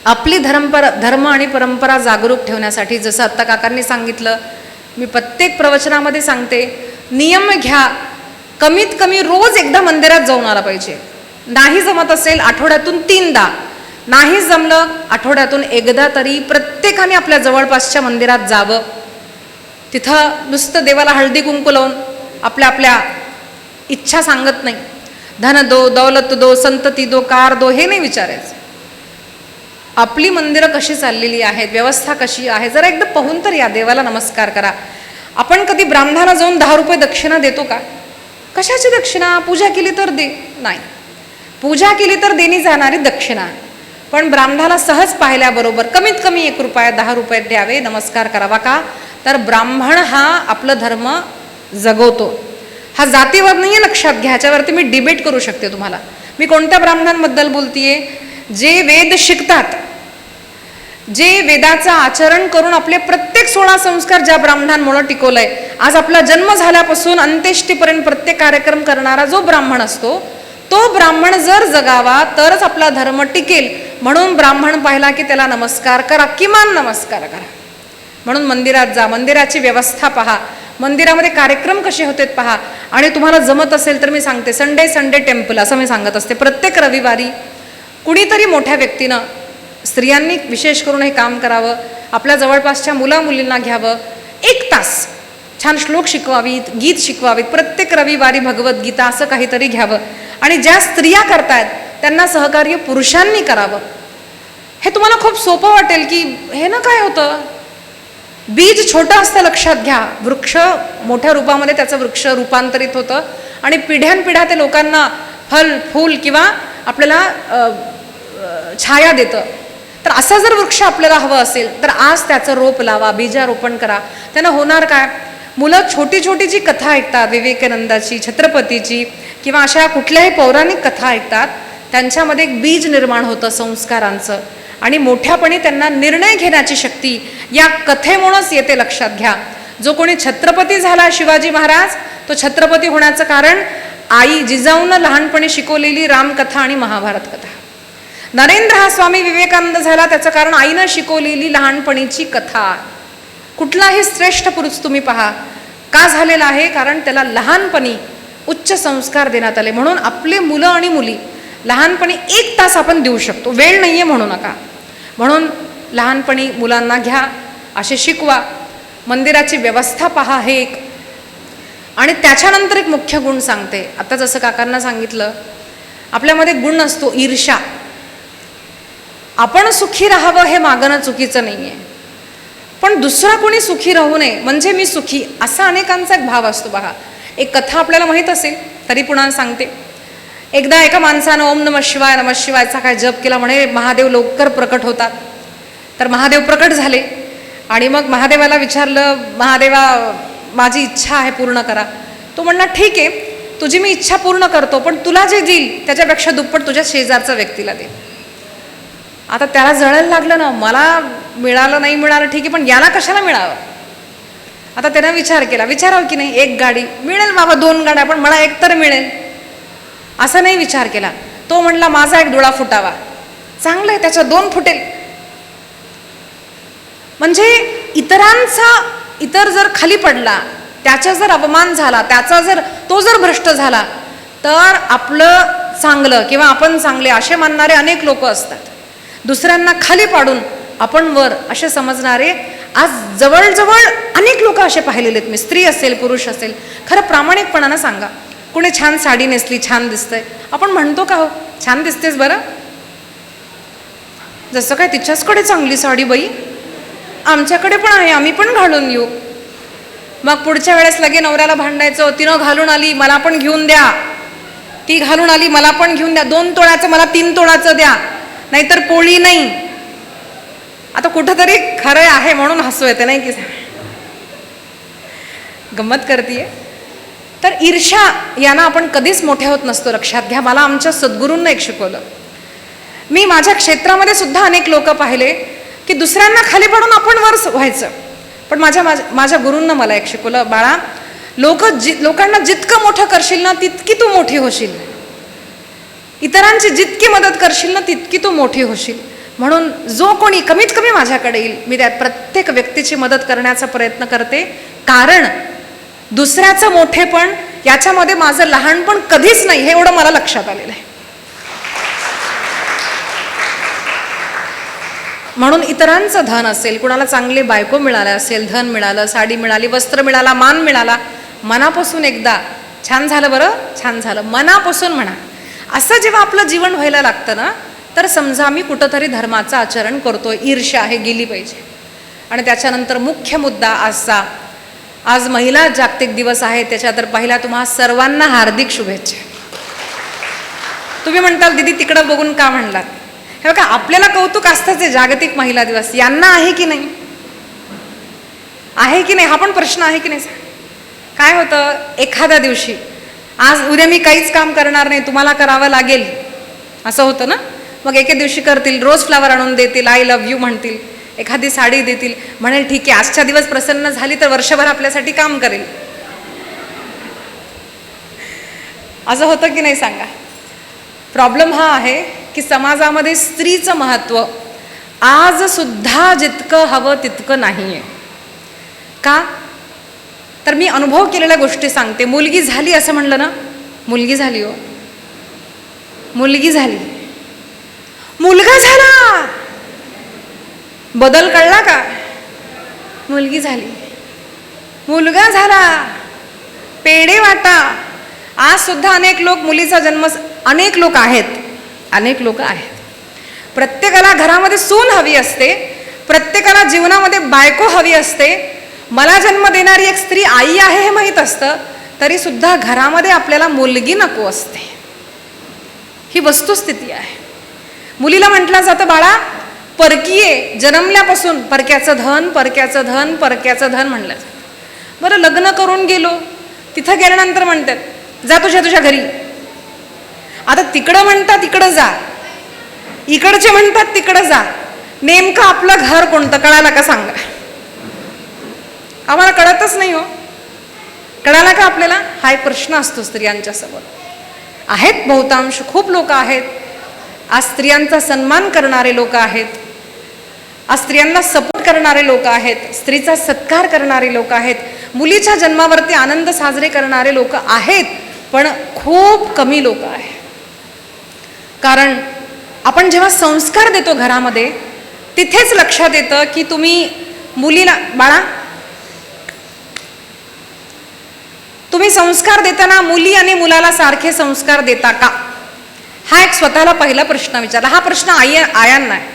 आपली धर्म आणि परंपरा जागरूक ठेवण्यासाठी, जसं आत्ता काकांनी सांगितलं, मी प्रत्येक प्रवचनामध्ये सांगते, नियम घ्या. कमीत कमी रोज एकदा मंदिरात जाऊन आला पाहिजे. नाही जमत असेल आठवड्यातून 3दा, नाही जमलं आठवड्यातून एकदा तरी प्रत्येकाने आपल्या जवळपासच्या मंदिरात जावं. तिथं नुसतं देवाला हळदी कुंकू लावून आपल्या इच्छा सांगत नाही, धन दो, दौलत दो, संतती दो, कार दो, हे नाही विचारायचं. आपली मंदिरं कशी चाललेली आहेत, व्यवस्था कशी आहे, जरा एकदा पाहून तर या, देवाला नमस्कार करा. आपण कधी ब्राह्मणाला जाऊन 10 रुपये दक्षिणा देतो का? कशाची दक्षिणा? पूजा केली तर दे, नाही. पूजा केली तर देणी जाणारी दक्षिणा. पण ब्राह्मणाला सहज पाहिल्याबरोबर कमीत कमी 1 रुपया 10 रुपये द्यावे, नमस्कार करावा. का? तर ब्राह्मण हा आपला धर्म जगवतो. हा जातीवर नाही आहे, लक्षात घ्या. ह्याच्यावरती मी डिबेट करू शकते तुम्हाला. मी कोणत्या ब्राह्मणांबद्दल बोलतीये? जे वेद शिकतात, जे वेदाचं आचरण करून आपले प्रत्येक 16 संस्कार ज्या ब्राह्मणांमुळे टिकवलंय. आज आपला जन्म झाल्यापासून अंत्येष्टीपर्यंत प्रत्येक कार्यक्रम करणारा जो ब्राह्मण असतो, तो ब्राह्मण जर जगावा तरच आपला धर्म टिकेल. म्हणून ब्राह्मण पाहिला की त्याला नमस्कार करा, किमान नमस्कार करा. म्हणून मंदिरात जा, मंदिराची व्यवस्था पहा, मंदिरामध्ये कार्यक्रम कसे होते पहा. आणि तुम्हाला जमत असेल तर मी सांगते, संडे टेम्पल असं मी सांगत असते. प्रत्येक रविवारी कुणीतरी मोठ्या व्यक्तीनं, स्त्रियांनी विशेष करून हे काम करावं. आपल्या जवळपासच्या मुलींना घ्यावं, 1 तास छान श्लोक शिकवावीत, गीत शिकवावीत. प्रत्येक रविवारी भगवद्गीता असं काहीतरी घ्यावं. आणि ज्या स्त्रिया करतायत त्यांना सहकार्य पुरुषांनी करावं. हे तुम्हाला खूप सोपं वाटेल की हे ना काय होतं, बीज छोटं असतं, लक्षात घ्या. वृक्ष मोठ्या रूपामध्ये त्याचं वृक्ष रूपांतरित होतं आणि पिढ्यानपिढ्या ते लोकांना फल फूल किंवा आपल्याला छाया देतं. तर असं जर वृक्ष आपल्याला हवं असेल तर आज त्याचं रोप लावा, बीजारोपण करा. त्यानं होणार काय? मुलं छोटी छोटी जी कथा ऐकतात, विवेकानंदाची, छत्रपतीची किंवा अशा कुठल्याही पौराणिक कथा ऐकतात, त्यांच्यामध्ये एक बीज निर्माण होतं संस्कारांचं. आणि मोठ्यापणी त्यांना निर्णय घेण्याची शक्ती या कथेमुळेच येते, लक्षात घ्या. जो कोणी छत्रपती झाला शिवाजी महाराज, तो छत्रपती होण्याचं कारण आई जिजाऊनं लहानपणी शिकवलेली रामकथा आणि महाभारत कथा. नरेंद्र हा स्वामी विवेकानंद झाला, त्याचं कारण आईनं शिकवलेली लहानपणीची कथा. कुठलाही श्रेष्ठ पुरुष तुम्ही पहा, का झालेला आहे? कारण त्याला लहानपणी उच्च संस्कार देण्यात आले. म्हणून आपले मुलं आणि मुली लहानपणी 1 तास आपण देऊ शकतो, वेळ नाहीये म्हणू नका. म्हणून लहानपणी मुलांना घ्या, असे शिकवा. मंदिराची व्यवस्था पहा, हे एक. आणि त्याच्यानंतर एक मुख्य गुण सांगते. आता जसं काकांना सांगितलं, आपल्यामध्ये गुण असतो ईर्ष्या. आपण सुखी राहावं हे मागणं चुकीचं नाहीये, पण दुसरा कोणी सुखी राहू नये म्हणजे मी सुखी, असा अनेकांचा एक भाव असतो. बघा, एक कथा आपल्याला माहीत असेल तरी पुन्हा सांगते. एकदा एका माणसानं ओम नमः शिवायचा काय जप केला, म्हणे महादेव लवकर प्रकट होतात. तर महादेव प्रकट झाले आणि मग महादेवाला विचारलं, महादेवा माझी इच्छा आहे पूर्ण करा. तो म्हणला ठीक आहे, तुझी मी इच्छा पूर्ण करतो, पण तुला जे देईल त्याच्यापेक्षा दुप्पट तुझ्या शेजारच्या व्यक्तीला दे. आता त्याला जळायला लागलं ना, मला मिळालं नाही मिळालं ठीक आहे, पण याला कशाला मिळावं. आता त्यानं विचार केला, विचारावं की नाही, एक गाडी मिळेल बाबा, 2 गाड्या, पण मला एक तर मिळेल असा नाही विचार केला. तो म्हणला माझा एक डोळा फुटावा, चांगलं आहे, त्याच्या 2 फुटेल. म्हणजे इतर जर खाली पडला, त्याचा जर अपमान झाला, तो जर भ्रष्ट झाला, तर आपलं चांगलं किंवा आपण चांगले असे मानणारे अनेक लोक असतात. दुसऱ्यांना खाली पाडून आपण वर असे समजणारे आज जवळजवळ अनेक लोक असे पाहिलेले आहेत मी. स्त्री असेल पुरुष असेल, खरं प्रामाणिकपणानं सांगा, कुणी छान साडी नेसली, छान दिसतंय, आपण म्हणतो का हो छान दिसतेस बरं, जसं काय तिच्याचकडे चांगली साडी बाई, आमच्याकडे पण आहे, आम्ही पण घालून येऊ. मग पुढच्या वेळेस लगे नवऱ्याला भांडायचं, तिनं घालून आली मला पण घेऊन द्या, ती घालून आली मला पण घेऊन द्या, 2 तोळ्याचं मला 3 तोळ्याचं द्या, नाहीतर पोळी नाही. आता कुठंतरी खरं आहे म्हणून हसू येते नाही की, गंमत करतीये. तर ईर्ष्या यांना आपण कधीच मोठे होत नसतो, लक्षात घ्या. मला आमच्या सद्गुरूंना एक शिकवलं. मी माझ्या क्षेत्रामध्ये सुद्धा अनेक लोक पाहिले की दुसऱ्यांना खाली पाडून आपण वर व्हायचं, पण माझ्या गुरूंना मला एक शिकवलं, बाळा लोकांना जितकं मोठं करशील ना तितकी तू मोठी होशील, इतरांची जितकी मदत करशील ना तितकी तू मोठी होशील. म्हणून जो कोणी कमीत कमी माझ्याकडे येईल, मी त्या प्रत्येक व्यक्तीची मदत करण्याचा प्रयत्न करते, कारण दुसऱ्याचं मोठेपण याच्यामध्ये माझं लहानपण कधीच नाही, हे एवढं मला लक्षात आलेलं आहे. म्हणून इतरांचं धन असेल, कुणाला चांगली बायको मिळालं असेल, धन मिळालं, साडी मिळाली, वस्त्र मिळाला, मान मिळाला, मनापासून एकदा छान झालं बरं, छान झालं, मनापासून म्हणा. असं जेव्हा आपलं जीवन व्हायला लागतं ना, तर समजा मी कुठंतरी धर्माचं आचरण करतोय, ईर्ष्या आहे गेली पाहिजे. आणि त्याच्यानंतर मुख्य मुद्दा आजचा, आज महिला जागतिक दिवस आहे, त्याच्या तर पहिला तुम्हा सर्वांना हार्दिक शुभेच्छा. तुम्ही म्हणताल दीदी तिकडं बघून का म्हणलात, हे बघा आपल्याला कौतुक असतंच आहे, जागतिक महिला दिवस यांना आहे की नाही, आहे की नाही, हा पण प्रश्न आहे की नाही. काय होतं एखाद्या दिवशी, आज उद्या मी काहीच काम करणार नाही, तुम्हाला करावं लागेल असं होतं ना, मग एके दिवशी करतील, रोज फ्लावर आणून देतील, आय लव्ह यू म्हणतील, एखादी साडी देतील, म्हणेल ठीक आहे आजच्या दिवस प्रसन्न झाली तर वर्षभर आपल्यासाठी काम करेल. असं होतं की नाही सांगा. प्रॉब्लेम हा आहे की समाजामध्ये स्त्रीचं महत्त्व आज सुद्धा जितकं हवं तितकं नाहीये. का तर मी अनुभव केलेल्या गोष्टी सांगते. मुलगी झाली असं म्हणलं ना, मुलगी झाली हो, मुलगी झाली, मुलगा झाला, बदल कळला का, मुलगी झाली, मुलगा झाला, पेढे वाटा. आज सुद्धा अनेक लोक मुलीचा जन्म, अनेक लोक आहेत. प्रत्येकाला घरामध्ये सून हवी असते, प्रत्येकाला जीवनामध्ये बायको हवी असते. मला जन्म देणारी एक स्त्री आई आहे हे माहीत असतं, तरी सुद्धा घरामध्ये आपल्याला मुलगी नको असते. ही वस्तुस्थिती आहे. मुलीला म्हटलं जातं बाळा परकीये, जन्मल्यापासून परक्याचं धन परक्याचं धन परक्याचं धन म्हणलं जातं. बरं लग्न करून गेलो, तिथं गेल्यानंतर म्हणतात जा तुझ्या घरी. आता तिकडं म्हणतात इकडं जा, इकडचे म्हणतात तिकडं जा, नेमकं आपलं घर कोणतं कळालं का सांगा. आम्हाला कळतच नाही हो, कळाला का आपल्याला, हा एक प्रश्न असतो स्त्रियांच्या समोर. आहेत बहुतांश, खूप लोक आहेत आज स्त्रियांचा सन्मान करणारे लोक आहेत, आज स्त्रियांना सपोर्ट करणारे लोक आहेत, स्त्रीचा सत्कार करणारे लोक आहेत, मुलीच्या जन्मावरती आनंद साजरे करणारे लोक आहेत, पण खूप कमी लोक आहेत. कारण आपण जेव्हा संस्कार देतो घरामध्ये, तिथेच लक्षात येतं की तुम्ही मुलीला, बाळा तुम्ही संस्कार देताना मुली आणि मुलाला सारखे संस्कार देता का, हा एक स्वतःला पहिला प्रश्न विचारला. हा प्रश्न आयांना आहे.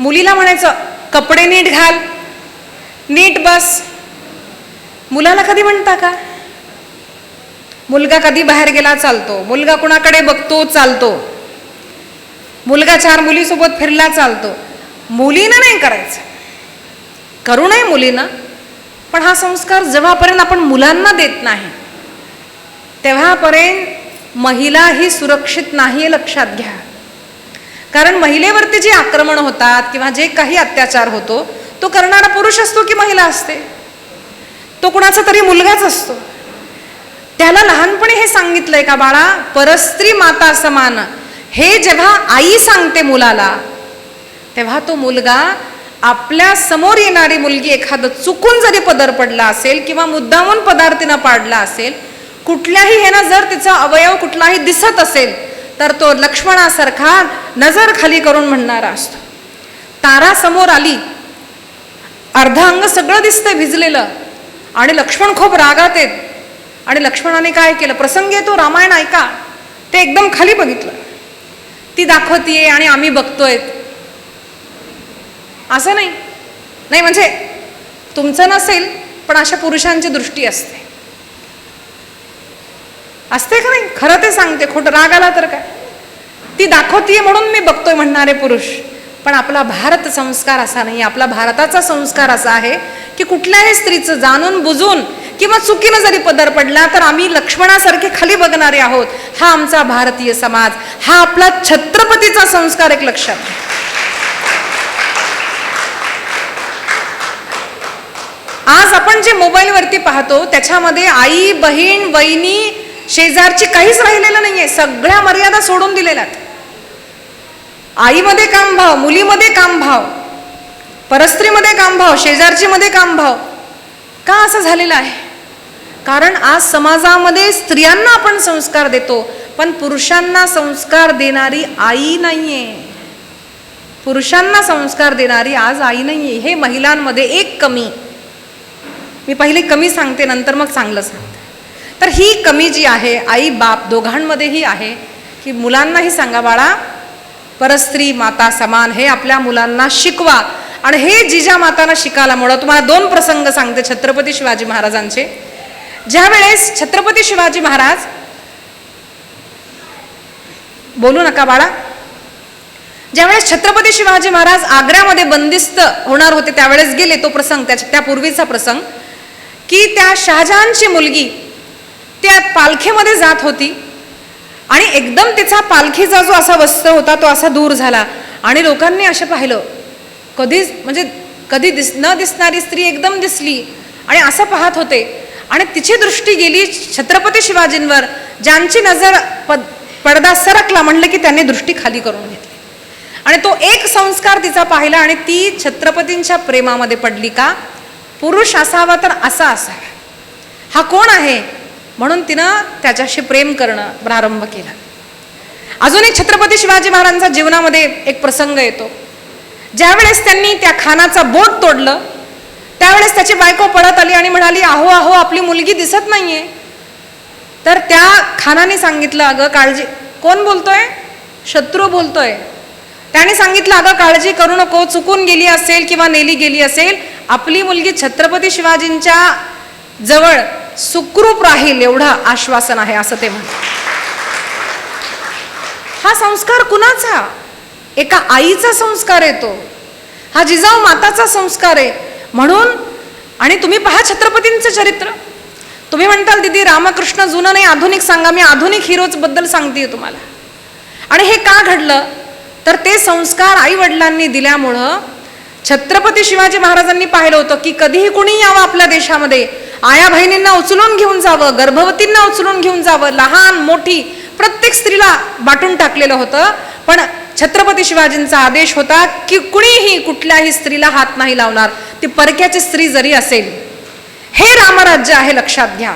मुलीला म्हणायचं कपडे नीट घाल, नीट बस, मुलाला कधी म्हणता का, मुलगा कधी बाहेर गेला चालतो, मुलगा कुणाकडे बघतो चालतो, मुलगा 4 मुलीसोबत फिरला चालतो. मुलीनं नाही करायचं, करू नये मुलीनं, पण हा संस्कार जेव्हापर्यंत आपण मुलांना देत नाही तेव्हापर्यंत महिला ही सुरक्षित नाही, लक्षात घ्या. कारण महिलेवरती जे आक्रमण होतात किंवा जे काही अत्याचार होतो तो करणारा पुरुष असतो की महिला असते, तो कुणाचा तरी मुलगाच असतो. त्याला लहानपणी हे सांगितलंय का बाळा, परस्त्री माता समान, हे जेव्हा आई सांगते मुलाला तेव्हा तो मुलगा आपल्या समोर येणारी मुलगी एखादं चुकून जरी पदर पडला असेल किंवा मुद्दामून पदार्थीनं पाडला असेल, कुठल्याही ह्यानं जर तिचा अवयव कुठलाही दिसत असेल तर तो लक्ष्मणासारखा नजर खाली करून म्हणणारा असतो. तारा समोर आली, अर्ध अंग सगळं दिसतंय भिजलेलं, आणि लक्ष्मण खूप रागात आहेत, आणि लक्ष्मणाने काय केलं, प्रसंग येतो रामायण ऐका, ते एकदम खाली बघितलं, ती दाखवतीये आणि आम्ही बघतोय. असं नाही, नाही म्हणजे तुमचं नसेल पण अशा पुरुषांची दृष्टी असते, असते का नाही, खरं ते सांगते, खोटं राग आला तर काय, ती दाखवतीये म्हणून मी बघतोय म्हणणारे पुरुष. पण आपला भारत संस्कार असा नाही, आपला भारताचा संस्कार असा आहे की कुठल्याही स्त्रीचं जाणून बुजून किंवा चुकीनं जरी पदर पडला तर आम्ही लक्ष्मणासारखे खाली बघणारे आहोत. हा आमचा भारतीय समाज, हा आपला छत्रपतीचा संस्कार एक लक्षात. आज आपण जे मोबाईलवरती पाहतो त्याच्यामध्ये आई, बहीण, वहिनी, शेजारची काहीच राहिलेलं नाहीये, सगळ्या मर्यादा सोडून दिलेल्या. आईमध्ये काम भाव, मुलीमध्ये काम भाव, परस्त्रीमध्ये काम भाव, शेजारची मध्ये काम भाव. का असं झालेलं आहे? कारण आज समाजामध्ये स्त्रियांना आपण संस्कार देतो पण पुरुषांना संस्कार देणारी आई नाहीये, पुरुषांना संस्कार देणारी आज आई नाहीये. हे महिलांमध्ये एक कमी, मी पहिले कमी सांगते नंतर मग चांगलं सांगते. तर ही कमी जी आहे आई बाप दोघांमध्येही आहे की मुलांनाही सांगा बाळा, परस्त्री माता समान हे आपल्या मुलांना शिकवा. आणि हे जिजामातांना शिकायला मुळे तुम्हाला 2 प्रसंग सांगते छत्रपती शिवाजी महाराजांचे. ज्या वेळेस छत्रपती शिवाजी महाराज, बोलू नका बाळा, ज्यावेळेस छत्रपती शिवाजी महाराज आग्र्यामध्ये बंदिस्त होणार होते त्यावेळेस गेले, तो प्रसंग त्यापूर्वीचा प्रसंग की त्या शहाजहानची मुलगी त्या पालखीमध्ये जात होती आणि एकदम तिचा पालखीचा जो असा वस्त्र होता तो असा दूर झाला आणि लोकांनी असं पाहिलं, कधी न दिसणारी स्त्री एकदम दिसली आणि असं पाहत होते आणि तिची दृष्टी गेली छत्रपती शिवाजींवर, ज्यांची नजर पडदा सरकला म्हणलं की त्यांनी दृष्टी खाली करून घेतली आणि तो एक संस्कार तिचा पाहिला आणि ती छत्रपतींच्या प्रेमामध्ये पडली. का? पुरुष असावा तर असा असावा, हा कोण आहे म्हणून तिनं त्याच्याशी प्रेम करणं प्रारंभ केला. अजून एक छत्रपती शिवाजी महाराजांच्या जीवनामध्ये एक प्रसंग येतो, ज्यावेळेस त्यांनी त्या खानाचा बोट तोडलं त्यावेळेस त्याची बायको पळत आली आणि म्हणाली, अहो अहो आपली मुलगी दिसत नाहीये. तर त्या खानाने सांगितलं, अगं काळजी, कोण बोलतोय? शत्रू बोलतोय. त्याने सांगितलं, अगं काळजी करू नको, चुकून गेली असेल किंवा नेली गेली असेल, आपली मुलगी छत्रपती शिवाजींच्या जवळ सुखरूप राहील एवढं आश्वासन आहे, असं ते म्हणतात. हा संस्कार कुणाचा? एका आईचा संस्कार येतो, हा जिजाऊ माताचा संस्कार आहे. म्हणून आणि तुम्ही पहा छत्रपतींचं चरित्र, तुम्ही म्हणताल दीदी रामकृष्ण जुनं नाही आधुनिक सांगा, मी आधुनिक हिरोज बद्दल सांगते तुम्हाला. आणि हे का घडलं तर ते संस्कार आई वडिलांनी दिल्यामुळं छत्रपती शिवाजी महाराजांनी पाहिलं होतं की कधीही कुणी यावं आपल्या देशामध्ये, आया बहिणींना उचलून घेऊन जावं, गर्भवतींना उचलून घेऊन जावं, लहान मोठी प्रत्येक स्त्रीला बाटून टाकलेलं होतं. पण छत्रपती शिवाजींचा आदेश होता की कुणीही कुठल्याही स्त्रीला हात नाही लावणार, ती परक्याची स्त्री जरी असेल. हे रामराज्य आहे, लक्षात घ्या.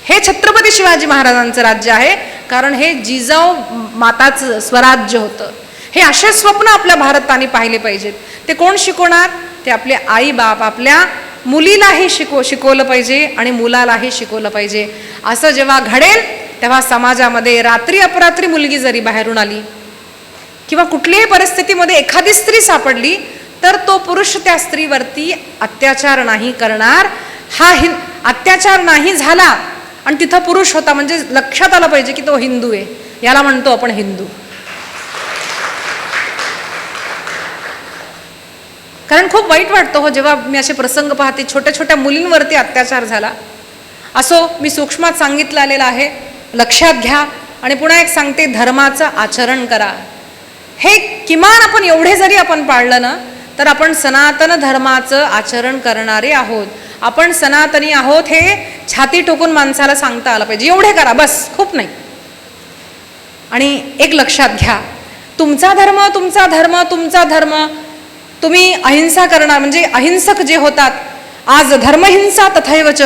हे छत्रपती शिवाजी महाराजांचं राज्य आहे, कारण हे जिजाऊ माताचं स्वराज्य होतं. हे असे स्वप्न आपल्या भारताने पाहिले पाहिजेत. ते कोण शिकवणार? ते आपले आई बाप आपल्या मुलीलाही शिकवलं पाहिजे आणि मुलालाही शिकवलं पाहिजे. असं जेव्हा घडेल तेव्हा समाजामध्ये रात्री अपरात्री मुलगी जरी बाहेरून आली किंवा कुठल्याही परिस्थितीमध्ये एखादी स्त्री सापडली तर तो पुरुष त्या स्त्रीवरती अत्याचार नाही करणार. हा अत्याचार नाही झाला आणि तिथं पुरुष होता, म्हणजे लक्षात आलं पाहिजे की तो हिंदू आहे. याला म्हणतो आपण हिंदू. कारण खूप वाईट वाटतं हो जेव्हा मी असे प्रसंग पाहते, छोट्या छोट्या मुलींवरती अत्याचार झाला. असो, मी सूक्ष्मात सांगितलं आलेलं आहे, लक्षात घ्या. आणि पुन्हा एक सांगते, धर्माचं आचरण करा. हे किमान आपण एवढे जरी आपण पाळलं ना, तर आपण सनातन धर्माचं आचरण करणारे आहोत. आपण सनातनी आहोत हे छाती ठोकून माणसाला सांगता आलं पाहिजे. एवढे करा बस, खूप नाही. आणि एक लक्षात घ्या, तुमचा धर्म तुमचा धर्म तुमचा धर्म, तुम्ही अहिंसा करणार म्हणजे अहिंसक जे होतात, आज धर्महिंसा तथैवच,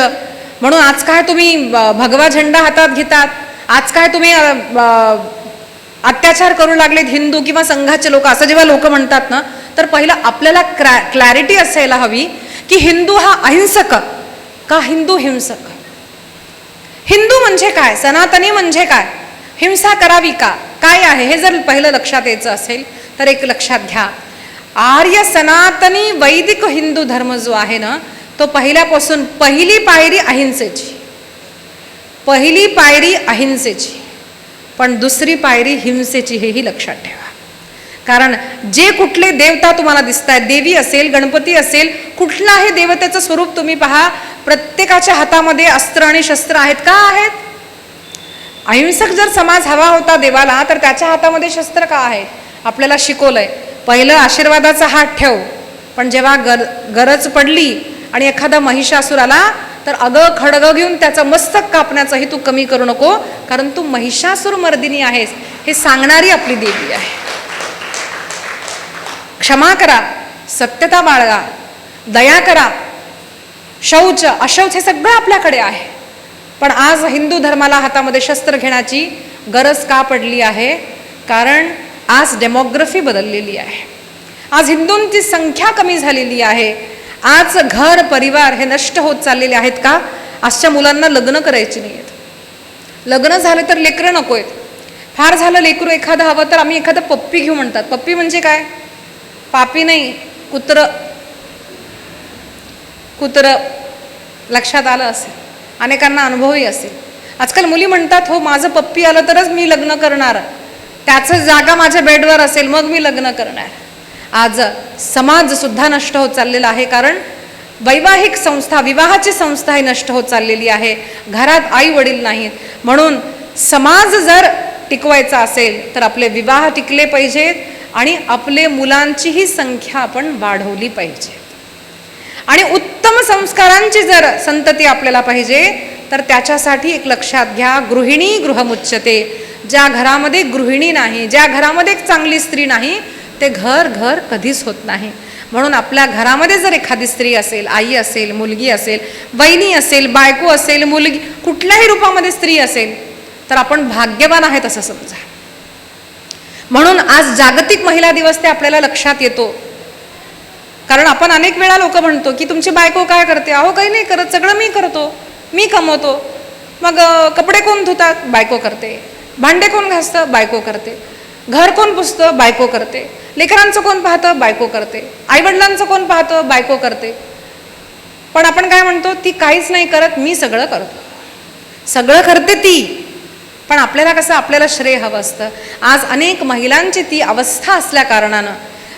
म्हणून आज काय तुम्ही भगवा झेंडा हातात घेतात, आज काय तुम्ही अत्याचार करू लागलेत हिंदू किंवा संघाचे लोक, असं जेव्हा लोक म्हणतात ना, तर पहिलं आपल्याला क्लॅरिटी असायला हवी की हिंदू हा अहिंसक का हिंदू हिंसक. हिंदू म्हणजे काय, सनातनी म्हणजे काय, हिंसा करावी का, काय आहे हे जर पहिलं लक्षात यायचं असेल तर एक लक्षात घ्या, आर्य सनातनी वैदिक हिंदू धर्म जो आहे ना, तो पहिल्यापासून पहिली पायरी अहिंसेची, पहिली पायरी अहिंसेची, पण दुसरी पायरी हिंसेची, हेही लक्षात ठेवा. कारण जे कुठले देवता तुम्हाला दिसत आहेत, देवी असेल, गणपती असेल, कुठलाही देवतेचं स्वरूप तुम्ही पहा, प्रत्येकाच्या हातामध्ये अस्त्र आणि शस्त्र आहेत. का आहेत? अहिंसक जर समाज हवा होता देवाला, तर त्याच्या हातामध्ये शस्त्र का आहेत? आपल्याला शिकवलंय, पहिलं आशीर्वादाचा हात ठेव, पण जेव्हा गरज पडली आणि एखादा महिषासूर आला, तर अगं खडगं घेऊन त्याचं मस्तक कापण्याचंही तू कमी करू नको, कारण तू महिषासूर मर्दिनी आहेस हे सांगणारी आपली देवी आहे. क्षमा करा, सत्यता बाळगा, दया करा, शौच अशौच हे सगळं आपल्याकडे आहे. पण आज हिंदू धर्माला हातामध्ये शस्त्र घेण्याची गरज का पडली आहे? कारण आज डेमोग्राफी बदललेली आहे, आज हिंदूंची संख्या कमी झालेली आहे, आज घर परिवार हे नष्ट होत चाललेले आहेत. का? आजच्या मुलांना लग्न करायची नाही आहेत, लग्न झाले तर लेकरं नको आहेत, फार झालं लेकरू एखादं हवं तर आम्ही एखादं पप्पी घेऊ म्हणतात. पप्पी म्हणजे काय? पापी नाही, कुत्र. कुत्र लक्षात आलं असेल, अनेकांना अनुभवही असेल. आजकाल मुली म्हणतात, हो माझं पप्पी आलं तरच मी लग्न करणार, त्याचं जागा माझ्या बेडवर असेल मग मी लग्न करणार. आज समाज सुद्धा नष्ट होत चाललेला आहे, कारण वैवाहिक संस्था, विवाहाची संस्था ही नष्ट होत चाललेली आहे. घरात आई वडील नाहीत, म्हणून समाज जर टिकवायचा असेल तर आपले विवाह टिकले पाहिजेत आणि आपले मुलांचीही संख्या आपण वाढवली पाहिजे. आणि उत्तम संस्कारांची जर संतती आपल्याला पाहिजे तर त्याच्यासाठी एक लक्षात घ्या, गृहिणी गृहमुच्यते. ज्या घरामध्ये गृहिणी नाही, ज्या घरामध्ये एक चांगली स्त्री नाही, ते घर घर कधीच होत नाही. म्हणून आपल्या घरामध्ये जर एखादी स्त्री असेल, आई असेल, मुलगी असेल, बहिणी असेल, बायको असेल, मुलगी, कुठल्याही रूपामध्ये स्त्री असेल, तर आपण भाग्यवान आहेत असं समजा. म्हणून आज जागतिक महिला दिवस ते आपल्याला लक्षात येतो. कारण आपण अनेक वेळा लोक म्हणतो की तुमची बायको काय करते? अहो काही नाही करत, सगळं मी करतो, मी कमवतो. मग कपडे कोण धुतात? बायको करते. भांडे कोण घासतं? बायको करते. घर कोण पुसतं? बायको करते. लेकरांचं कोण पाहतं? बायको करते. आईवडिलांचं कोण पाहतं? बायको करते. पण आपण काय म्हणतो? ती काहीच नाही करत, मी सगळं करतो. सगळं करते ती, पण आपल्याला कसं, आपल्याला श्रेय हवं असतं. आज अनेक महिलांची ती अवस्था असल्या कारणानं,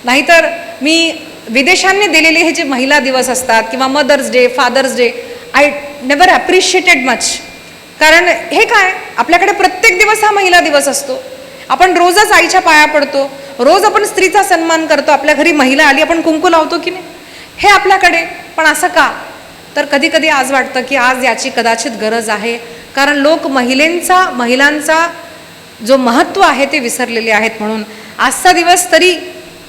नाहीतर मी विदेशांनी दिलेले हे जे महिला दिवस असतात किंवा Mother's Day, Father's Day, I never appreciated much. कारण हे काय, आपल्याकडे प्रत्येक दिवस हा महिला दिवस असतो. आपण रोजच आईच्या पाया पडतो, रोज आपण स्त्रीचा सन्मान करतो. आपल्या घरी महिला आली आपण कुंकू लावतो की नाही, हे आपल्याकडे. पण असं का? तर कधी कधी आज वाटतं की आज याची कदाचित गरज आहे, कारण लोक महिलांचा जो महत्त्व आहे ते विसरलेले आहेत. म्हणून आजचा दिवस तरी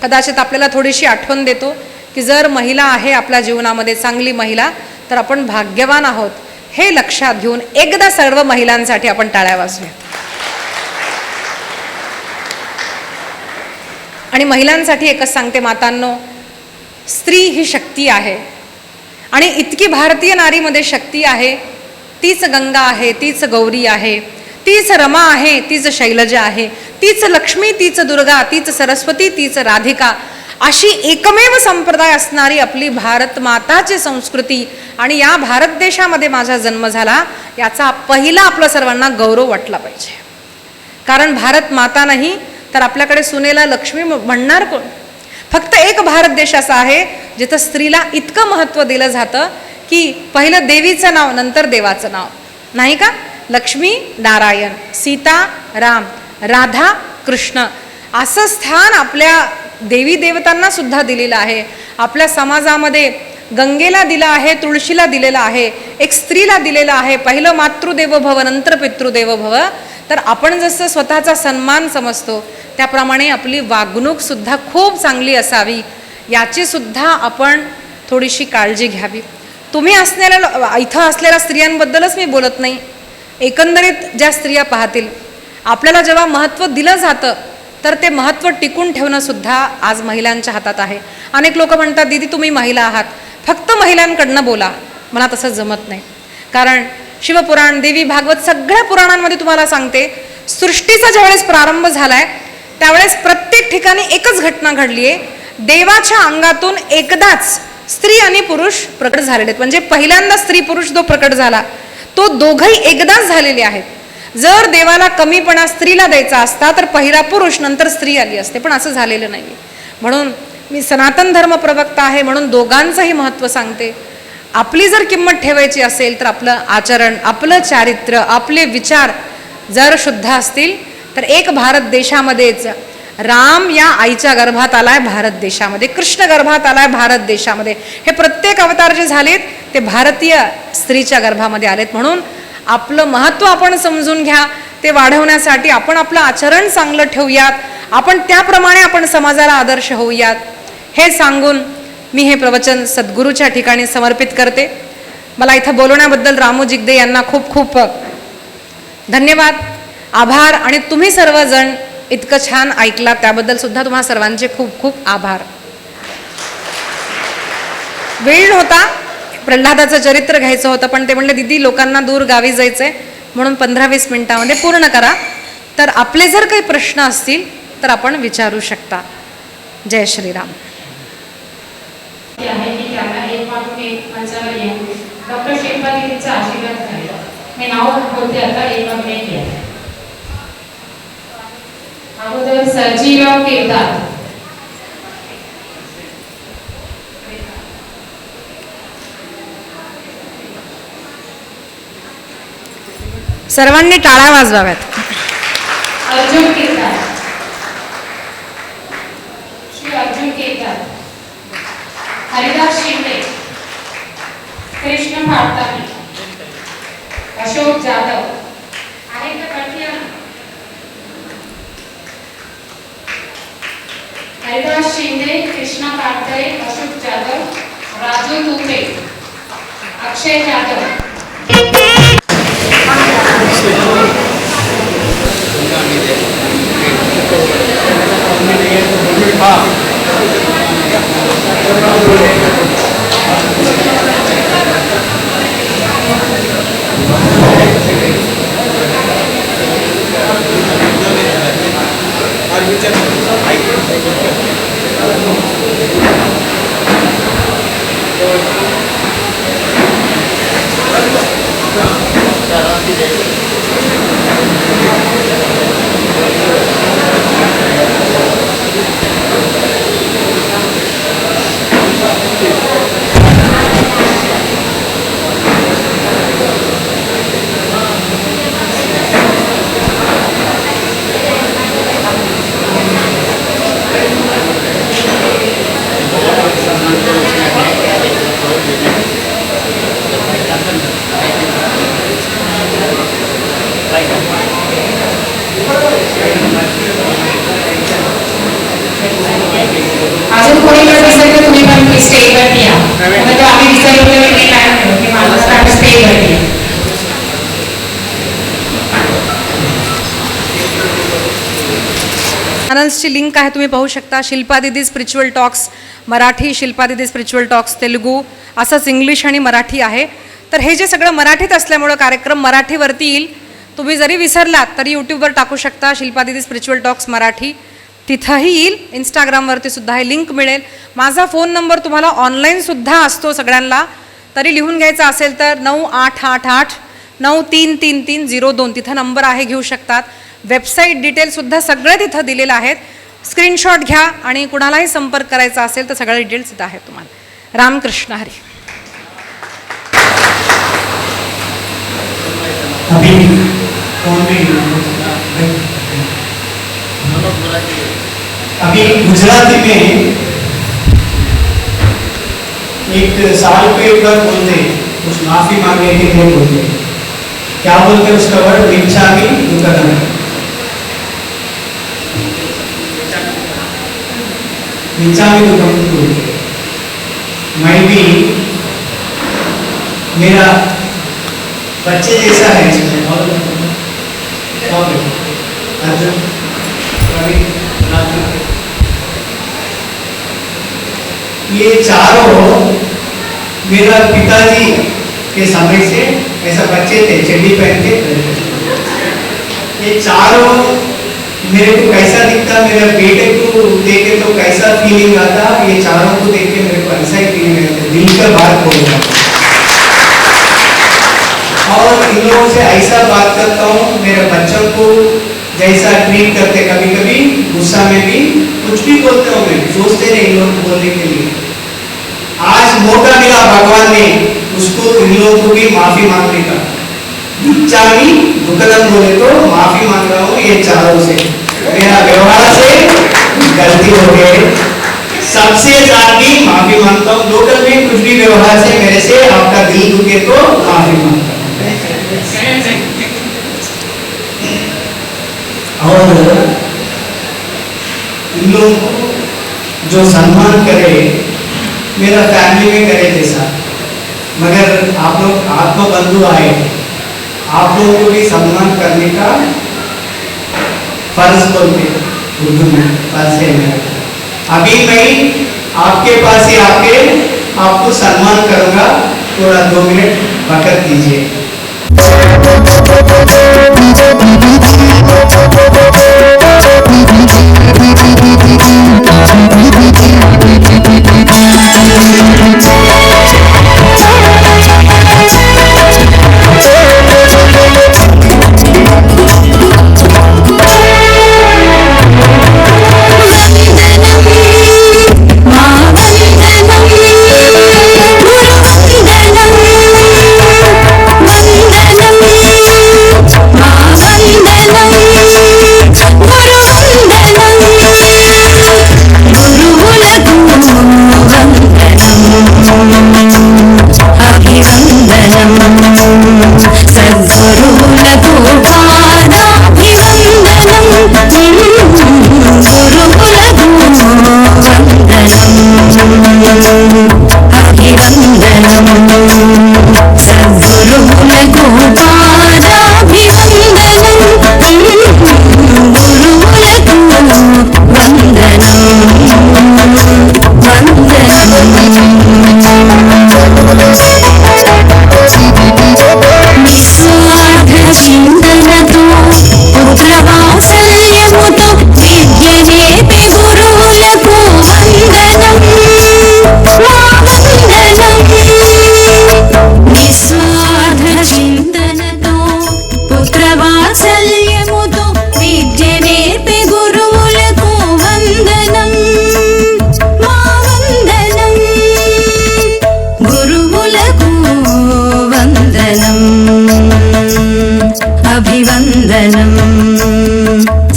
कदाचित आपल्याला थोडीशी आठवण देतो की जर महिला आहे आपल्या जीवनामध्ये, चांगली महिला, तर आपण भाग्यवान आहोत. हे लक्षात घेऊन एकदा सर्व महिलांसाठी आपण टाळ्या वाजवूयात. आणि महिलांसाठी एकच सांगते मातांनो, स्त्री ही शक्ती आहे आणि इतकी भारतीय नारीमध्ये शक्ती आहे. तीच गंगा आहे, तीच गौरी आहे, तीच रमा आहे, तीच शैलजा आहे, तीच लक्ष्मी, तीच दुर्गा, तीच सरस्वती, तीच राधिका. अशी एकमेव संप्रदाय असणारी आपली भारत माताची संस्कृती आणि या भारत देशामध्ये माझा जन्म झाला याचा पहिला आपल्या सर्वांना गौरव वाटला पाहिजे. कारण भारत माता नाही तर आपल्याकडे सुनेला लक्ष्मी म्हणणार कोण? फक्त एक भारत देश असा आहे जिथं स्त्रीला इतकं महत्त्व दिलं जातं की पहिलं देवीचं नाव नंतर देवाचं नाव, नाही का? लक्ष्मी नारायण, सीता राम, राधा कृष्ण असं स्थान आपल्या देवी देवतांना सुद्धा दिलेलं आहे. आपल्या समाजामध्ये गंगेला दिलं आहे, तुळशीला दिलेलं आहे, एक स्त्रीला दिलेलं आहे. पहिलं मातृदेवो भव नंतर पितृदेवो भव. तर आपण जसं स्वतःचा सन्मान समजतो त्याप्रमाणे आपली वागणूक सुद्धा खूप चांगली असावी याची सुद्धा आपण थोडीशी काळजी घ्यावी. तुम्ही असलेल्या इथं असलेल्या स्त्रियांबद्दलच मी बोलत नाही, एकंदरीत ज्या स्त्रिया पाहतील आपल्याला जेव्हा महत्त्व दिलं जातं तर ते महत्त्व टिकून ठेवणं सुद्धा आज महिलांच्या हातात आहे. अनेक लोक म्हणतात दीदी तुम्ही महिला आहात, फक्त महिलांकडनं बोला. मला तसं जमत नाही. कारण शिवपुराण, देवी भागवत सगळ्या पुराणांमध्ये तुम्हाला सांगते सृष्टीचा ज्यावेळेस प्रारंभ झालाय त्यावेळेस प्रत्येक ठिकाणी एकच घटना घडली आहे. देवाच्या अंगातून एकदाच स्त्री आणि पुरुष प्रकट झालेले आहेत. म्हणजे पहिल्यांदा स्त्री पुरुष जो प्रकट झाला तो दोघंही एकदाच झालेले आहेत. जर देवाला कमीपणा स्त्रीला द्यायचा असता तर पहिला पुरुष नंतर स्त्री आली असते, पण असं झालेलं नाही. म्हणून मी सनातन धर्म प्रवक्ता आहे म्हणून दोघांचंही महत्त्व सांगते. आपली जर किंमत ठेवायची असेल तर आपलं आचरण, आपलं चारित्र्य, आपले विचार जर शुद्ध असतील तर एक भारत देशामध्येच राम या आईच्या गर्भात आलाय भारत देशामध्ये, कृष्ण गर्भात आलाय भारत देशामध्ये. हे प्रत्येक अवतार जे झालेत ते भारतीय स्त्रीच्या गर्भामध्ये आलेत. म्हणून आपलं महत्त्व आपण समजून घ्या. ते वाढवण्यासाठी आपण आपलं आचरण चांगलं ठेवूयात, आपण त्याप्रमाणे आपण समाजाला आदर्श होऊयात हे सांगून मी हे प्रवचन सद्गुरूच्या ठिकाणी समर्पित करते. मला इथं बोलवण्याबद्दल रामू जिगदे यांना खूप खूप धन्यवाद, आभार. आणि तुम्ही सर्वजण इतकं छान ऐकला त्याबद्दल सुद्धा तुम्हा सर्वांचे खूप खूप आभार. वेळ होता, प्रल्हादाचं चरित्र घ्यायचं होतं पण ते म्हणले दीदी लोकांना दूर गावी जायचंय म्हणून 15-20 मिनिटामध्ये पूर्ण करा. तर आपले जर काही प्रश्न असतील तर आपण विचारू शकता. जय श्रीराम. आहे की त्यांना एक मागून एक मंचावर येऊन डॉक्टर शिल्पा दीदींचा आशीर्वाद घ्यावा. मी नाव बोलते आता, एक मागून एक घ्या. अगोदर सर्जीराव केदार, सर्वांनी टाळ्या वाजवाव्यात. अर्जुन केदार, श्री अर्जुन केदार, हरिदास शिंदे, कृष्ण भारतानी, अशोक जाधव आहे का कठिया? हरिदास शिंदे, कृष्णा पाटरे, अशोक जाधव, राजू तुपे, अक्षय जाधव. अजून कोणी जर विसरलं तुम्ही पण स्टेजवरती या. म्हणजे आम्ही विसरलो की काय की माझं स्टेजवरती या. चॅनल्सची लिंक आहे, तुम्ही पाहू शकता. शिल्पा दीदी स्पिरिच्युअल टॉक्स मराठी, शिल्पा दीदी स्पिरिच्युअल टॉक्स तेलुगू, असंच इंग्लिश आणि मराठी आहे. तर हे जे सगळं मराठीत असल्यामुळं कार्यक्रम मराठीवरती येईल. तुम्ही जरी विसरलात तरी यूट्यूबवर टाकू शकता शिल्पा दीदी स्पिरिच्युअल टॉक्स मराठी. तिथंही येईल. इंस्टाग्रामवरती सुद्धा हे लिंक मिळेल. माझा फोन नंबर तुम्हाला ऑनलाईनसुद्धा असतो सगळ्यांना, तरी लिहून घ्यायचा असेल तर 9888933302 तिथं नंबर आहे, घेऊ शकतात. वेबसाईट डिटेलसुद्धा सगळे तिथं दिलेलं आहेत. स्क्रीनशॉट घ्या आणि कुणालाही संपर्क करायचा असेल तर सगळे डिटेल्स तिथं आहेत तुम्हाला. रामकृष्ण हरी. अभी कौन भी अभी गुजराती में एक साल पे एक बार बोलते कुछ माफी मांगने के लिए बोलते, क्या बोलते उसका वर्ड मिच्छामि दुक्कडम. मिच्छामि दुक्कडम बोलते. मैं भी मेरा बच्चे जैसा है इसमें. और अर्जुन रवि राजू ये चारों मेरा पिताजी के समय से ऐसा बच्चे थे चड्डी पहन के. ये चारों मेरे को कैसा दिखता, मेरे बेटे को देखे तो कैसा फीलिंग आता, ये चारों को देख के मेरे को ऐसा ही फीलिंग आता, दिल का बात बोल रहा. और इन लोगों से ऐसा बात करता हूँ, मेरे बच्चों को जैसा ट्रीट करते, कभी कभी गुस्सा में भी कुछ भी बोलते हो, मैं सोचते नहीं इन लोगों को बोलने के लिए. आज मौका मिला भगवान ने उसको, इन लोगों को भी माफी मांगने का. मिच्छामि दुक्कडम बोले तो माफी मांग रहा हूँ ये चारों से. मेरा व्यवहार से गलती हो गई, सबसे ज्यादा माफी मांगता हूँ. लोकल में कुछ भी व्यवहार से मेरे से आपका दिल दुखे तो माफी मांगता हूँ. और इन लोगों को जो सम्मान करे मेरा फैमिली में करे जैसा, मगर आप लोग आत्मबंधु आए, आप लोगों को भी सम्मान करने का फर्ज बोलते उर्दू में, फर्ज है मेरा. अभी मैं आपके पास ही आके आपको सम्मान करूंगा. थोड़ा 2 मिनट वक्त दीजिए.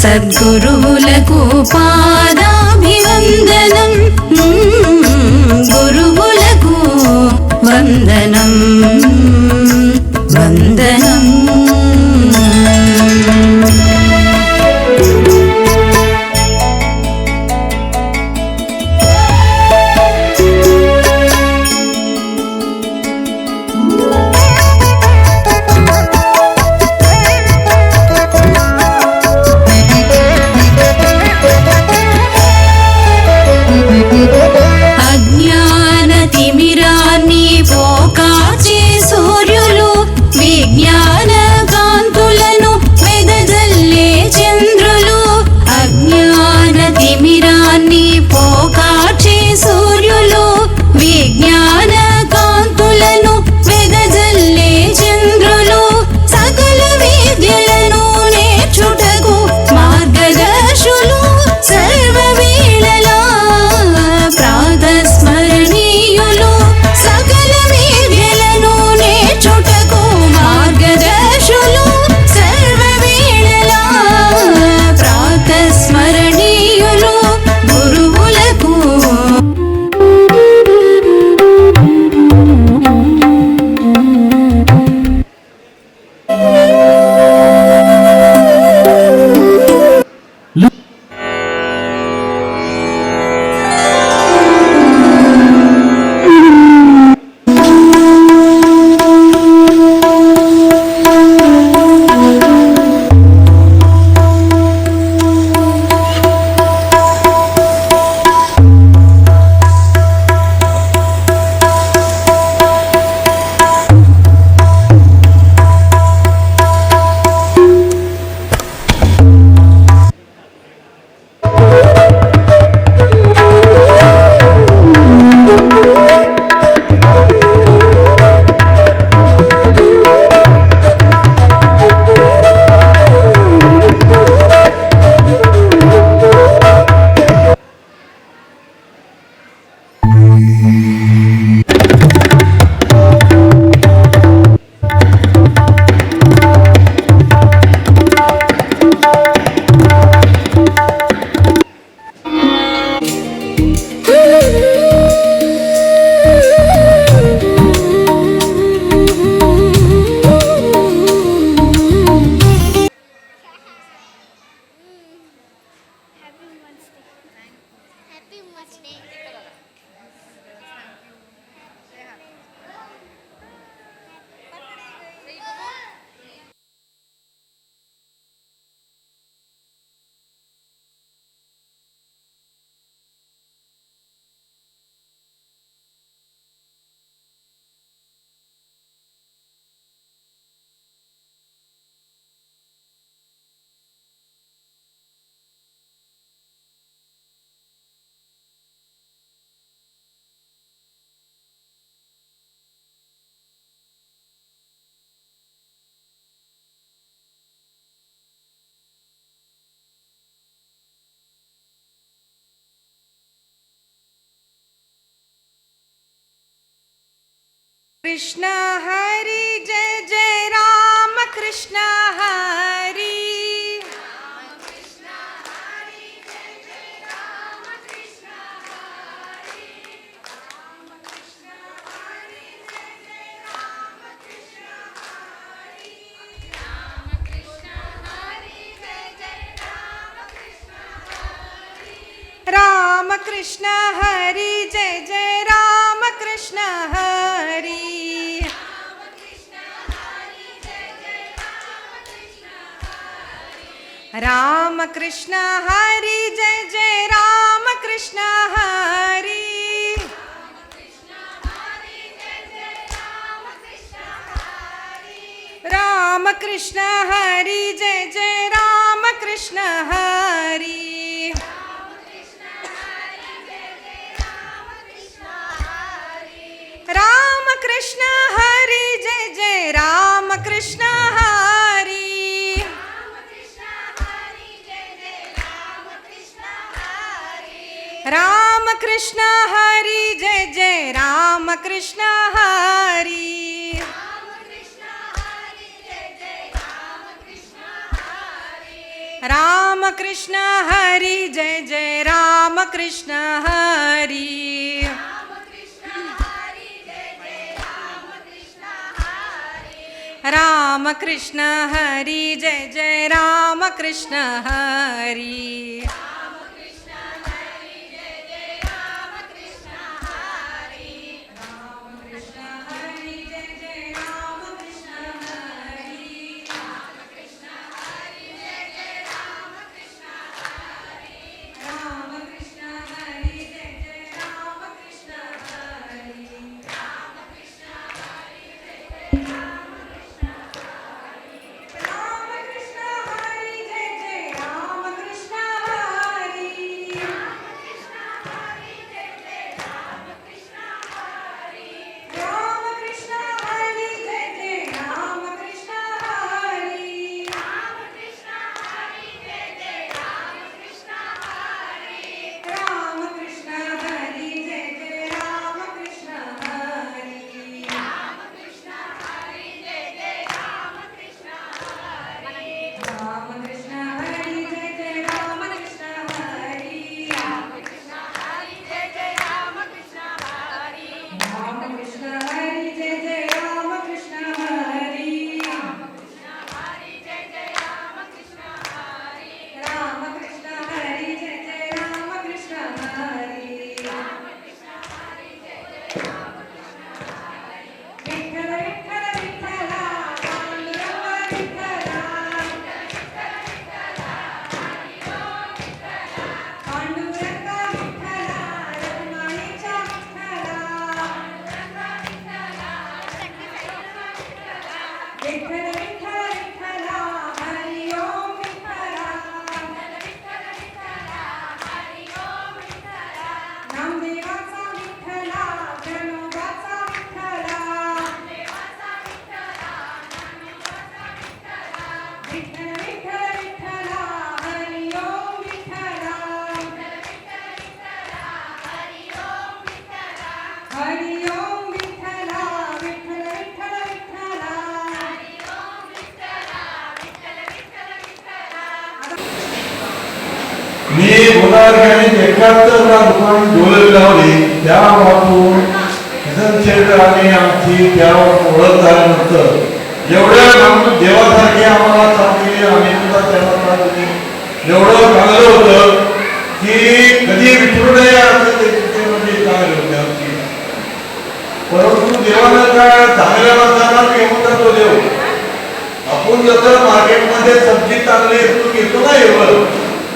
సద్గురువులకు పాదాభివందనం గురువులకు వందనం వందనం. అజ్ఞాన తిమిరాన్ని పోకాచే సూర్యులు విజ్ఞాన कृष्ण हरी जय जय राम कृष्ण हरी राम कृष्ण हरी जय जय राम कृष्ण हरी राम कृष्ण हरी जय जय राम कृष्ण हरी राम कृष्ण हरी जय जय राम कृष्ण हरी राम कृष्ण हरी जय जय राम कृष्ण हरी राम कृष्ण हरी जय जय राम कृष्ण हरी राम कृष्ण हरी जय जय राम कृष्ण हरी राम कृष्ण हरी जय जय राम कृष्ण हरी मी गुन्हागारी एकाहत्तरला दुकान डोळे लावली त्या वाचून किसन शेठ आणि आमची त्यावर ओळख झाल्यानंतर एवढ्या देवासारखे आम्हाला चांगले आम्ही सुद्धा त्यांना एवढं चांगलं होतं की कधी विसरू नये असं ते म्हणजे चांगले होते आमची. परंतु देवानं काय चांगल्या माणसाला घेऊन जातो देव. आपण जसं मार्केटमध्ये सब्जी चांगली घेतो ना एवढं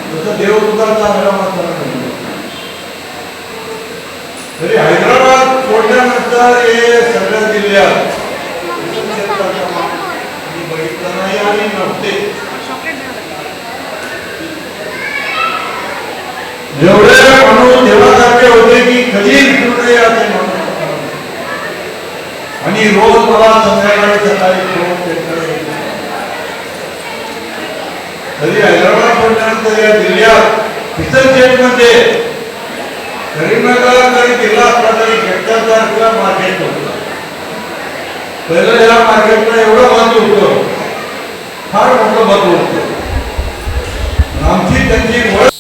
तसं देव सुद्धा चांगला माणसाला मिळतो. तरी हैदराबाद सोडल्यानंतर हे सगळ्या जिल्ह्यात बघितलं नाही आणि नव्हते एवढे माणूस देवासारखे होते की कधी विसरू नये असे माणूस. आणि रोज मला संध्याकाळी सकाळी तरी हैदराबाद सोडल्यानंतर या जिल्ह्यात किसन शेठ मध्ये करीमनगर जरी जिल्हा असला तरी हेक्टरचा मार्केट होता. पहिलं या मार्केटला एवढं महत्व होतं, फार मोठं महत्व होतं. आमची त्यांची ओळख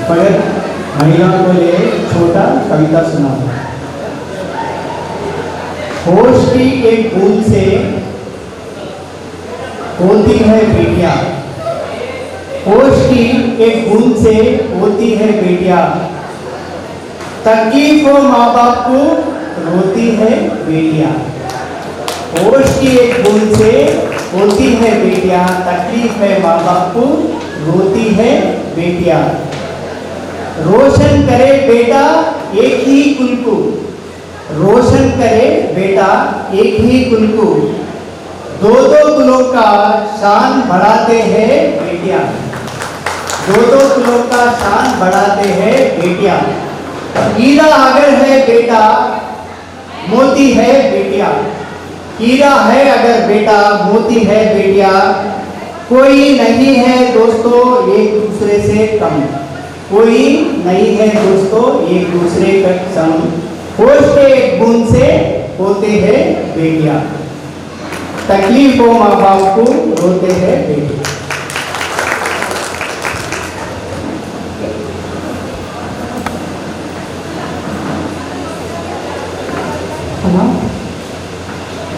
मगर महिलाओं को लिए छोटा कविता सुना. होश की एक बूंद से होती है बेटियां, होश की एक बूंद से होती है बेटियां, तकलीफ हो माँ बाप को रोती है बेटियां. होश की एक बूंद से होती है बेटियां, तकलीफ है माँ बाप को रोती है बेटियां. रोशन करे बेटा एक ही कुल को, रोशन करे बेटा एक ही कुल को, दो दो कुलों का शान बढ़ाते हैं बेटियां, दो दो कुलों का शान बढ़ाते हैं बेटियां. हीरा अगर है बेटा मोती है बेटियां, हीरा है अगर बेटा मोती है बेटियां, कोई नहीं है दोस्तों एक दूसरे से कम, कोई नहीं है दोस्तों एक दूसरे का संग, होश के एक बूंद से होते हैं बेटियां, तकलीफ हो माँ बाप को रोते हैं बेटियां.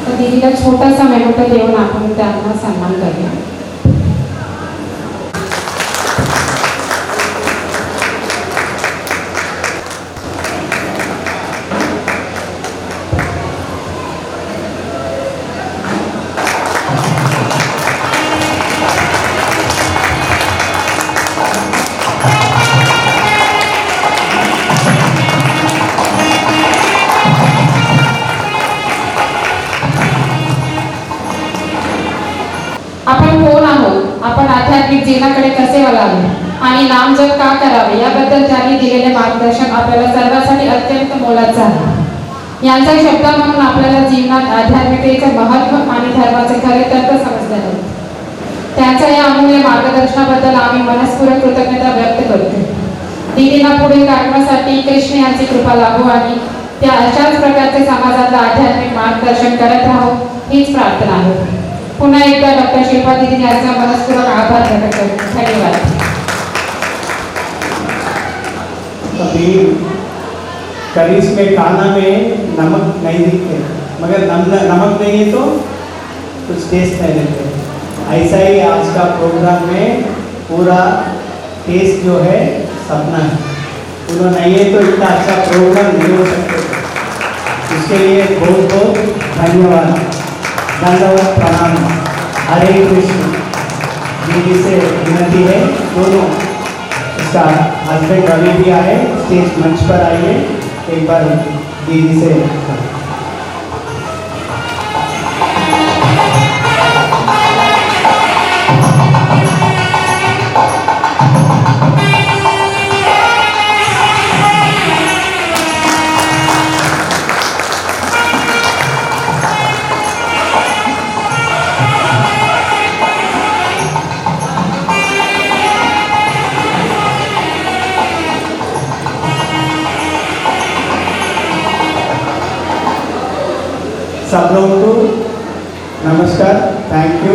तर दीदीला छोटासा मेमोटा देऊन आपण त्यांना सन्मान करूया. आपण कोण आहोत, आपण आध्यात्मिक जीवनाकडे कसे वळावे आणि नामजप का करावे याबद्दल त्यांनी दिलेले मार्गदर्शन आपल्याला सर्वांसाठी अत्यंत मोलाचं आहे. यांचा शब्द म्हणून आपल्याला जीवनात आध्यात्मिकतेचे महत्त्व आणि धर्माचे खरे तत्व समजले आहे. त्यांच्या या अमूल्य मार्गदर्शनाबद्दल आम्ही मनस्पूर्वक कृतज्ञता व्यक्त करतो. दीदींना पुढील कार्यक्रमासाठी कृष्ण यांची कृपा लाभो आणि त्या अशाच प्रकारचे समाजाला आध्यात्मिक मार्गदर्शन करत राहो हीच प्रार्थना आहे. पुन्हा एकदा डॉक्टर शिल्पा दीदी यांचा मनस्पूर्वक आभार प्रकट करतो. धन्यवाद. कभी करीस में खाना में नमक नहीं दिखते, मगर नमक नहीं है तो कुछ टेस्ट नहीं रहते. ऐसा ही आज का प्रोग्राम में पूरा टेस्ट जो है सपना है. उन्होंने नहीं है तो इतना अच्छा प्रोग्राम नहीं हो सकते. इसके लिए बहुत बहुत धन्यवाद, धन्यवाद, प्रणाम. हरे कृष्ण. दीदी से विनती है दोनों, इसका हस्बैंड रवि भी आए, स्टेज मंच पर आइए, एक बार दीदी से. सब लोगों को नमस्कार, थैंक यू.